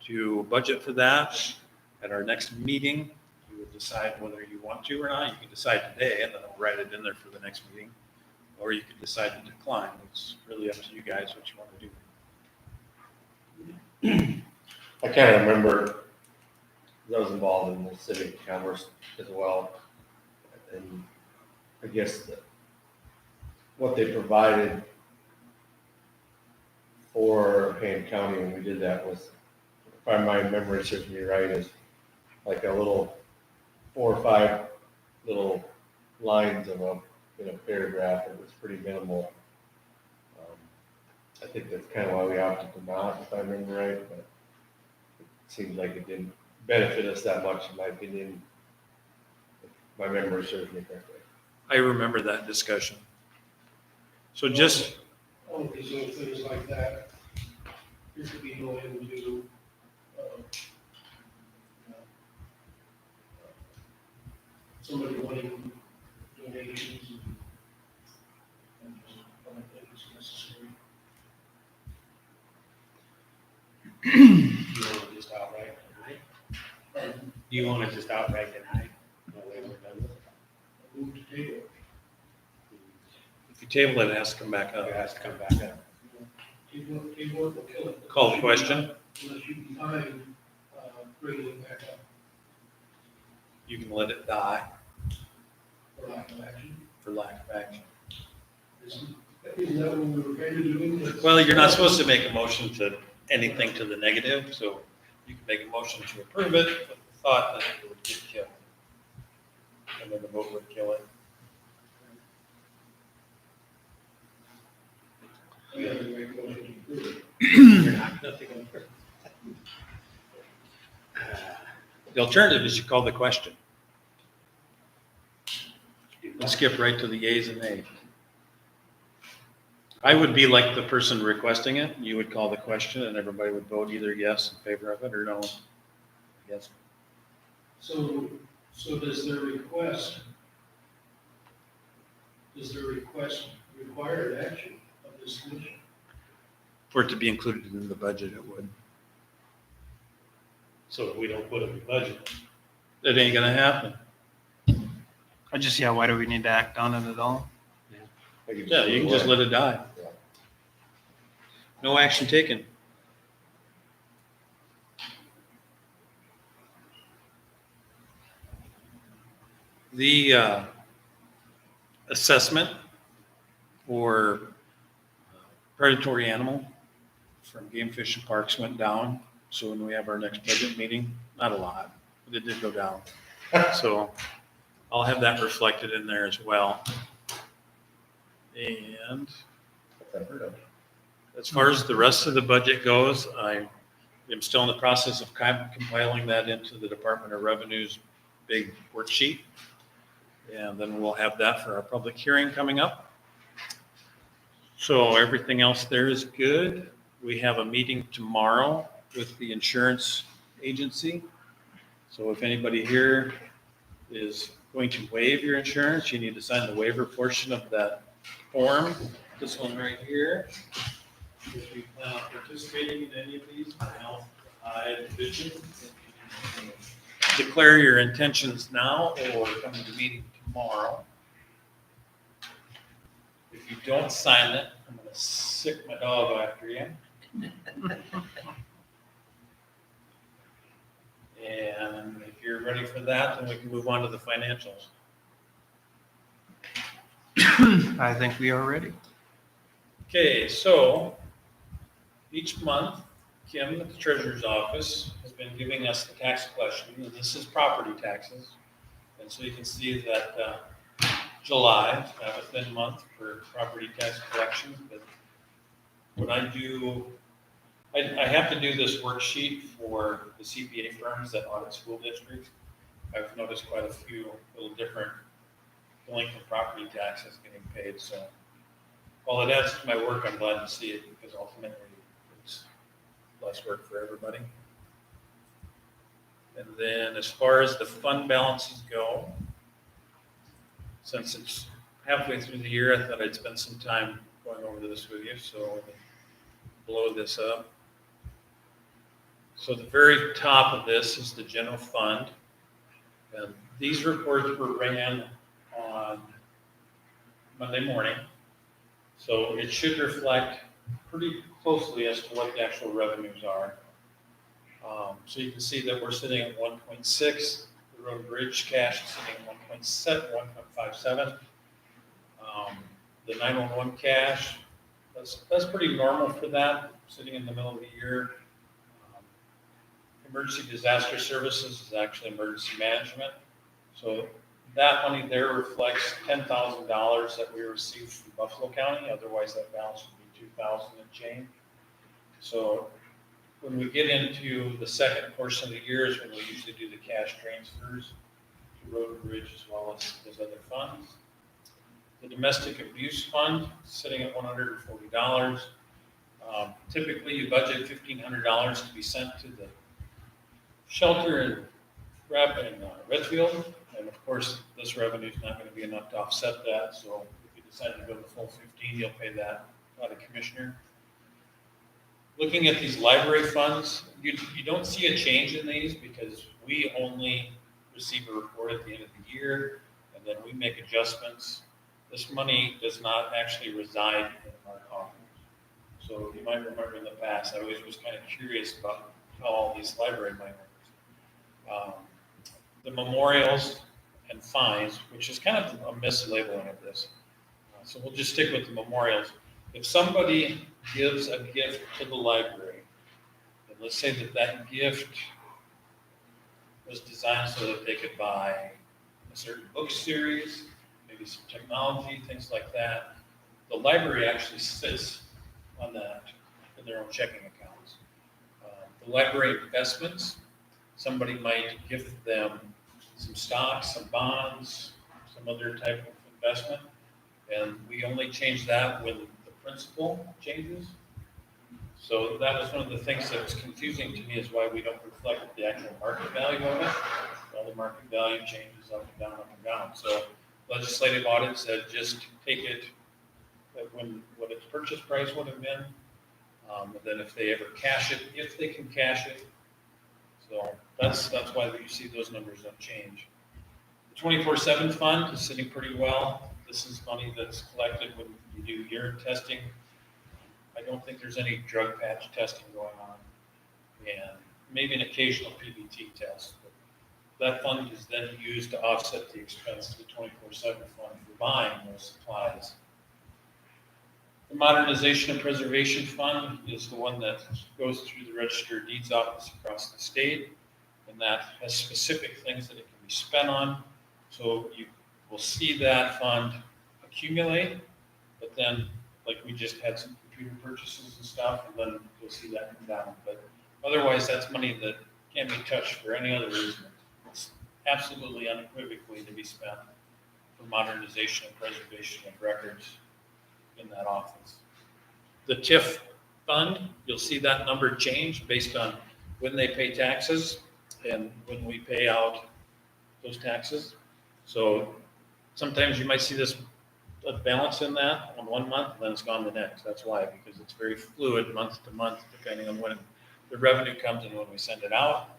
to budget for that at our next meeting, you would decide whether you want to or not. You can decide today, and then I'll write it in there for the next meeting. Or you could decide to decline. It's really up to you guys what you want to do. I kind of remember I was involved in the civic commerce as well. And I guess what they provided for Payne County when we did that was, if my memory serves me right, is like a little 4 or 5 little lines of in a paragraph. It was pretty minimal. I think that's kind of why we opted to not, if I remember right, but it seems like it didn't benefit us that much, in my opinion, if my memory serves me correctly. I remember that discussion. So just, All of these little things like that, here could be going into, somebody wanting donations and just, I don't think it's necessary. You want to just outright deny? Do you want to just outright deny? No way we're done with it. Move to table. if you table it, it has to come back up. It has to come back up. Table it will kill it. Call the question. Unless you can find, bringing it back up You can let it die for lack of action. for lack of action. Isn't that what we were kind of doing? Well, you're not supposed to make a motion to anything to the negative, so you can make a motion to approve it with the thought that it would get killed. And then the vote would kill it. We have to make a motion to approve it. You're not going to approve. The alternative is you call the question. And skip right to the yeas and nays. I would be like the person requesting it. You would call the question and everybody would vote either yes in favor of it or no. Yes. So does their request require an action of this commission? For it to be included in the budget, it would. So if we don't put it in the budget, It ain't gonna happen. Why do we need to act on it at all? Yeah, you can just let it die. No action taken. The assessment for predatory animal from Game Fish and Parks went down. So when we have our next budget meeting, not a lot, but it did go down. So I'll have that reflected in there as well. And as far as the rest of the budget goes, I am still in the process of compiling that into the Department of Revenue's big worksheet. And then we'll have that for our public hearing coming up. So everything else there is good. We have a meeting tomorrow with the insurance agency. So if anybody here is going to waive your insurance, you need to sign the waiver portion of that form. This one right here. If you plan on participating in any of these, health, eye, vision, declare your intentions now or come to the meeting tomorrow. If you don't sign it, I'm gonna sick my dog after you. And if you're ready for that, then we can move on to the financials. I think we are ready. Okay, so each month, Kim at the treasurer's office has been giving us the tax collection, and this is property taxes. And so you can see that July, a thin month for property tax collection, but what I do, I have to do this worksheet for the CPA firms that audit school districts. I've noticed quite a few little different delinquent property taxes getting paid, so while it adds to my work, I'm glad to see it because ultimately it's less work for everybody. And then as far as the fund balances go, since it's halfway through the year, I thought I'd spend some time going over this with you, so blow this up. So the very top of this is the general fund. And these reports were ran on Monday morning. So it should reflect pretty closely as to what the actual revenues are. So you can see that we're sitting at 1.6. The road and bridge cash is sitting at 1.57. The 911 cash, that's pretty normal for that, sitting in the middle of the year. Emergency disaster services is actually emergency management. So that money there reflects $10,000 that we received from Buffalo County. Otherwise, that balance would be $2,000 and change. So when we get into the second portion of the year is when we usually do the cash transfers to road and bridge as well as those other funds. The domestic abuse fund, sitting at $140. Typically, you budget $1,500 to be sent to the shelter in Redfield. And of course, this revenue is not going to be enough to offset that. So if you decide to go the full 15, you'll pay that out of commissioner. Looking at these library funds, you don't see a change in these because we only receive a report at the end of the year, and then we make adjustments. This money does not actually reside in our coffers. So you might remember in the past, I always was kind of curious about how all these library money works. The memorials and fines, which is kind of a mislabeling of this. So we'll just stick with the memorials. If somebody gives a gift to the library, and let's say that gift was designed so that they could buy a certain book series, maybe some technology, things like that, the library actually sits on that in their own checking accounts. The library investments, somebody might give them some stocks, some bonds, some other type of investment, and we only change that when the principal changes. So that was one of the things that was confusing to me, is why we don't reflect the actual market value of it. Well, the market value changes up and down, up and down. So legislative audit said just take it at what its purchase price would have been. And then if they ever cash it, if they can cash it. So that's why you see those numbers don't change. The 24/7 fund is sitting pretty well. This is money that's collected when you do urine testing. I don't think there's any drug patch testing going on, and maybe an occasional PBT test. But that fund is then used to offset the expense of the 24/7 fund for buying those supplies. The Modernization and Preservation Fund is the one that goes through the Register of Deeds office across the state, and that has specific things that it can be spent on. So you will see that fund accumulate, but then, like, we just had some computer purchases and stuff, and then you'll see that come down. But otherwise, that's money that can't be touched for any other reason. It's absolutely unequivocally to be spent for modernization and preservation of records in that office. The TIF fund, you'll see that number change based on when they pay taxes and when we pay out those taxes. So sometimes you might see this balance in that on 1 month, then it's gone the next. That's why, because it's very fluid month to month, depending on when the revenue comes and when we send it out.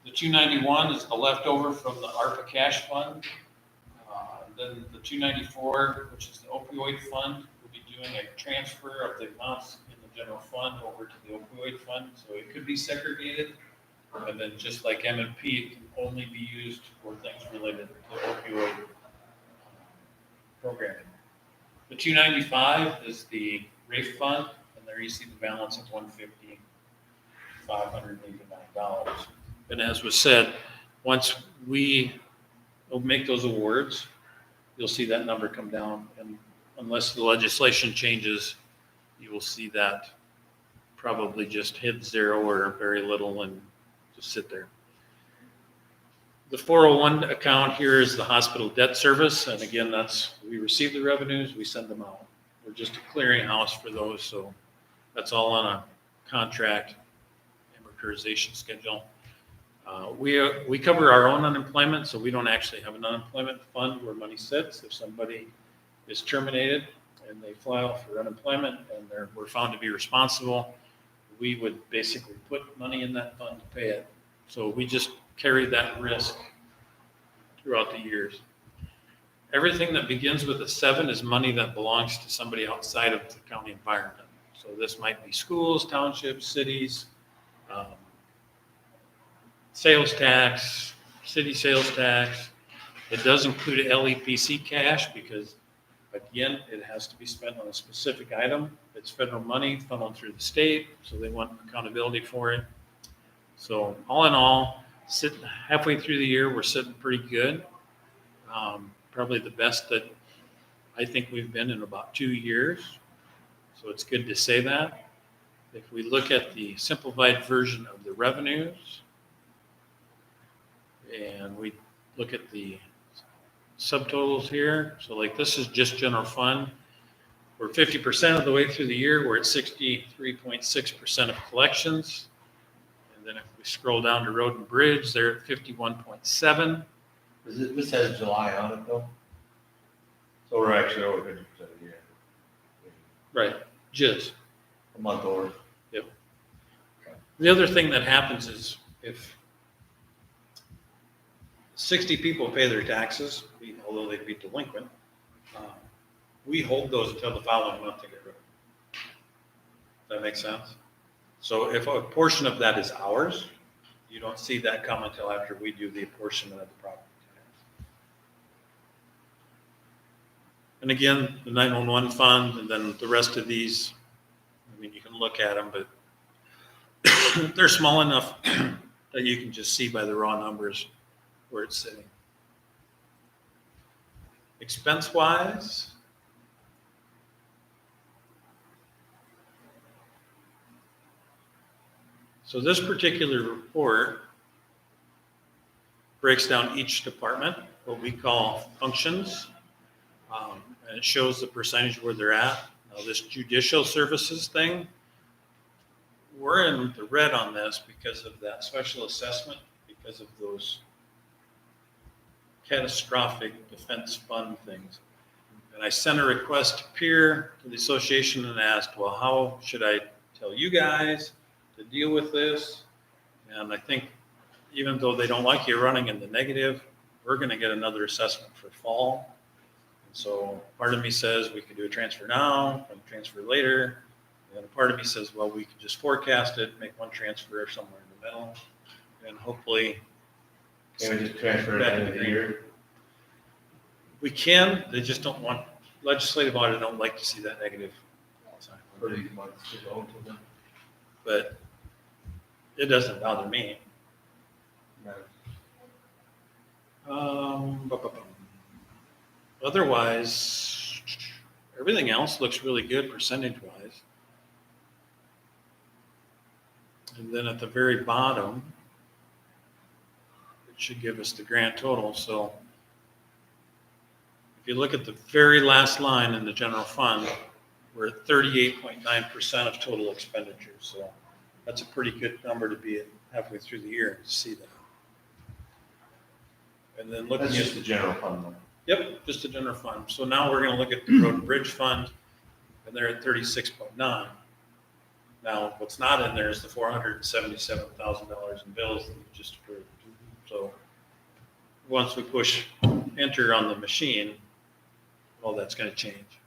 The 291 is the leftover from the ARPA cash fund. Then the 294, which is the opioid fund, will be doing a transfer of the amounts in the general fund over to the opioid fund. So it could be segregated. And then just like M&P, it can only be used for things related to opioid programming. The 295 is the RAFE fund, and there you see the balance of $150,589. And as was said, once we make those awards, you'll see that number come down, and unless the legislation changes, you will see that probably just hit zero or very little and just sit there. The 401 account here is the hospital debt service, and again, we receive the revenues, we send them out. We're just a clearinghouse for those, so that's all on a contract amortization schedule. We cover our own unemployment, so we don't actually have an unemployment fund where money sits. If somebody is terminated and they file for unemployment and we're found to be responsible, we would basically put money in that fund to pay it. So we just carry that risk throughout the years. Everything that begins with a 7 is money that belongs to somebody outside of the county environment. So this might be schools, townships, cities, sales tax, city sales tax. It does include LEPC cash because, again, it has to be spent on a specific item. It's federal money funneled through the state, so they want accountability for it. So all in all, sitting halfway through the year, we're sitting pretty good. Probably the best that I think we've been in about 2 years. So it's good to say that. If we look at the simplified version of the revenues, and we look at the subtotals here. So like this is just general fund. We're 50% of the way through the year. We're at 63.6% of collections. And then if we scroll down to road and bridge, they're at 51.7. This has July on it though. So we're actually over 50% of the year. Right, just. A month over. The other thing that happens is if 60 people pay their taxes, although they'd be delinquent, we hold those until the following month to get rid of them. Does that make sense? So if a portion of that is ours, you don't see that come until after we do the apportionment of the property tax. And again, the 911 fund, and then the rest of these, I mean, you can look at them, but they're small enough that you can just see by the raw numbers where it's sitting. Expense-wise, so this particular report breaks down each department, what we call functions, and it shows the percentage where they're at. Now this judicial services thing, we're in the red on this because of that special assessment, because of those catastrophic defense fund things. And I sent a request to peer to the association and asked, well, how should I tell you guys to deal with this? And I think even though they don't like you running in the negative, we're going to get another assessment for fall. And so part of me says we could do a transfer now and transfer later. And a part of me says, well, we could just forecast it, make one transfer somewhere in the middle, and hopefully. Can we just transfer it at the end of the year? We can, they just don't want, legislative audit don't like to see that negative all the time. For these months to go to them? But it doesn't bother me. Otherwise, everything else looks really good percentage-wise. And then at the very bottom, it should give us the grand total. So if you look at the very last line in the general fund, we're at 38.9% of total expenditures. So that's a pretty good number to be at halfway through the year to see that. And then looking That's at just the general fund though. Yep, just the general fund. So now we're gonna look at the road and bridge fund, and they're at 36.9. Now, what's not in there is the $477,000 in bills that we just approved. So once we push enter on the machine, all that's gonna change.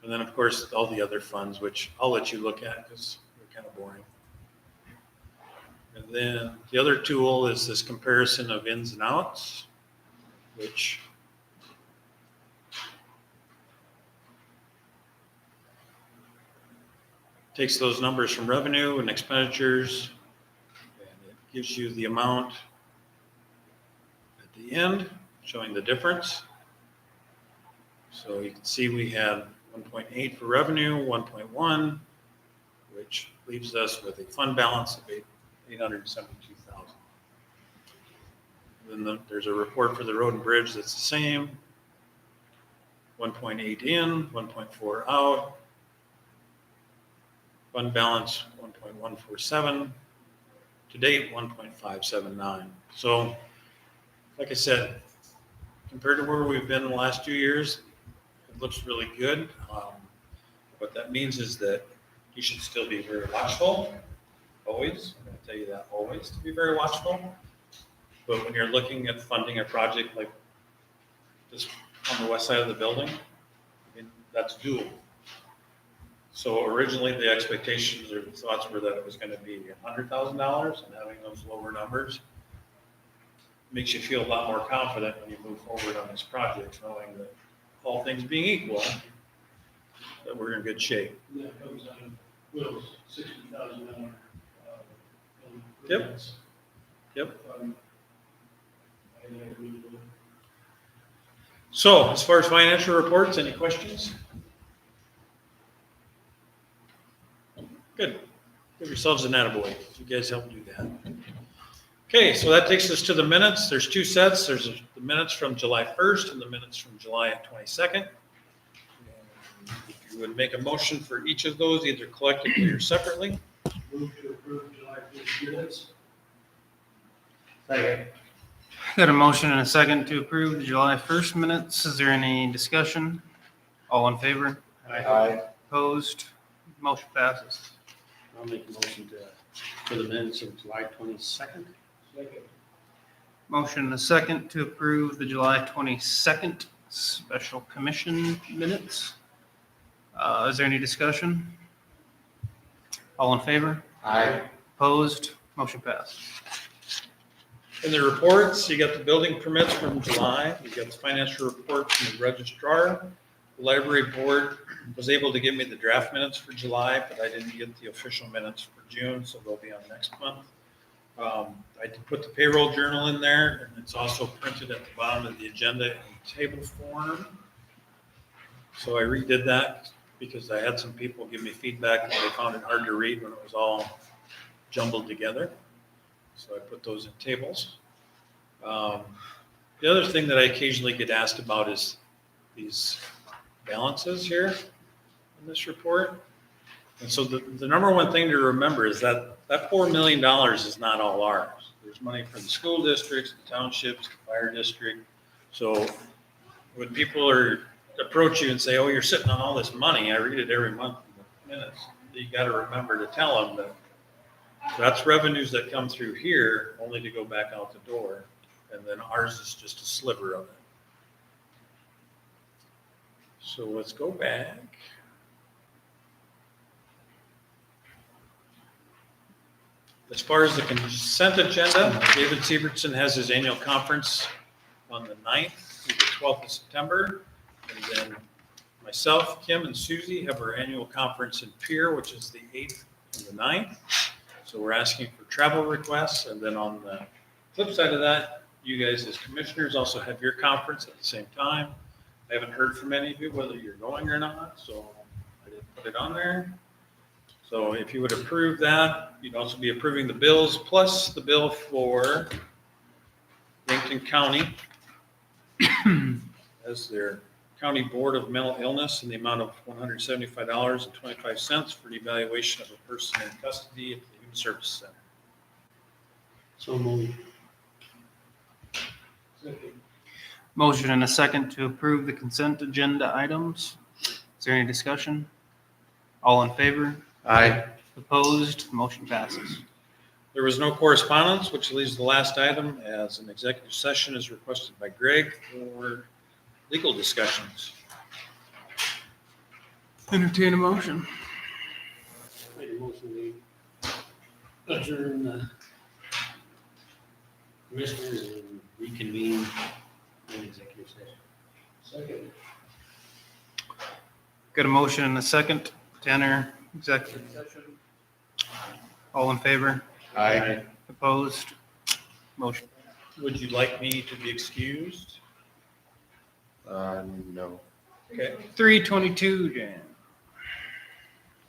And then, of course, all the other funds, which I'll let you look at because they're kind of boring. And then the other tool is this comparison of ins and outs, which takes those numbers from revenue and expenditures, and it gives you the amount at the end, showing the difference. So you can see we had 1.8 for revenue, 1.1, which leaves us with a fund balance of 872,000. Then there's a report for the road and bridge that's the same. 1.8 in, 1.4 out. Fund balance 1.147. To date, 1.579. So, like I said, compared to where we've been the last 2 years, it looks really good. What that means is that you should still be very watchful, always. I'm going to tell you that always, to be very watchful. But when you're looking at funding a project like this on the west side of the building, I mean, that's doable. So originally the expectations or the thoughts were that it was going to be $100,000, and having those lower numbers makes you feel a lot more confident when you move forward on this project, knowing that all things being equal, that we're in good shape. And that comes out of Will's $60,000. Yep. Yep. I agree with it. So as far as financial reports, any questions? Good. Give yourselves an attaboy. You guys help do that. Okay, so that takes us to the minutes. There's two sets. There's the minutes from July 1st and the minutes from July 22nd. If you would make a motion for each of those, either collectively or separately. Move to approve July 1st minutes. Second. Got a motion and a second to approve the July 1st minutes. Is there any discussion? All in favor? Aye. Opposed? Motion passes. I'll make a motion for the minutes of July 22nd. Second. Motion and a second to approve the July 22nd special commission minutes. Is there any discussion? All in favor? Aye. Opposed? Motion passes. In the reports, you got the building permits from July, you got the financial report from the registrar. The library board was able to give me the draft minutes for July, but I didn't get the official minutes for June, so they'll be on next month. I did put the payroll journal in there, and it's also printed at the bottom of the agenda in table form. So I redid that because I had some people give me feedback that they found it hard to read when it was all jumbled together. So I put those in tables. The other thing that I occasionally get asked about is these balances here in this report. And so the number one thing to remember is that $4 million is not all ours. There's money from the school districts, the townships, the fire district. So when people approach you and say, oh, you're sitting on all this money, I read it every month in the minutes. You got to remember to tell them that that's revenues that come through here only to go back out the door. And then ours is just a sliver of it. So let's go back. As far as the consent agenda, David Siebertson has his annual conference on the 9th through the 12th of September. And then myself, Kim, and Susie have our annual conference in Pier, which is the 8th and the 9th. So we're asking for travel requests. And then on the flip side of that, you guys as commissioners also have your conference at the same time. I haven't heard from any of you whether you're going or not, so I didn't put it on there. So if you would approve that, you'd also be approving the bills plus the bill for Yankton County as their County Board of Mental Illness in the amount of $175.25 for the evaluation of a person in custody at the Human Services Center. So moved. Second. Motion and a second to approve the consent agenda items. Is there any discussion? All in favor? Aye. Opposed? Motion passes. There was no correspondence, which leaves the last item as an executive session is requested by Greg for legal discussions. Entertain a motion. Make a motion we adjourn the commissioners and reconvene in executive session. Second. Got a motion and a second to enter executive session. All in favor? Aye. Opposed? Motion. Would you like me to be excused? No. Okay. 3:22, Jan.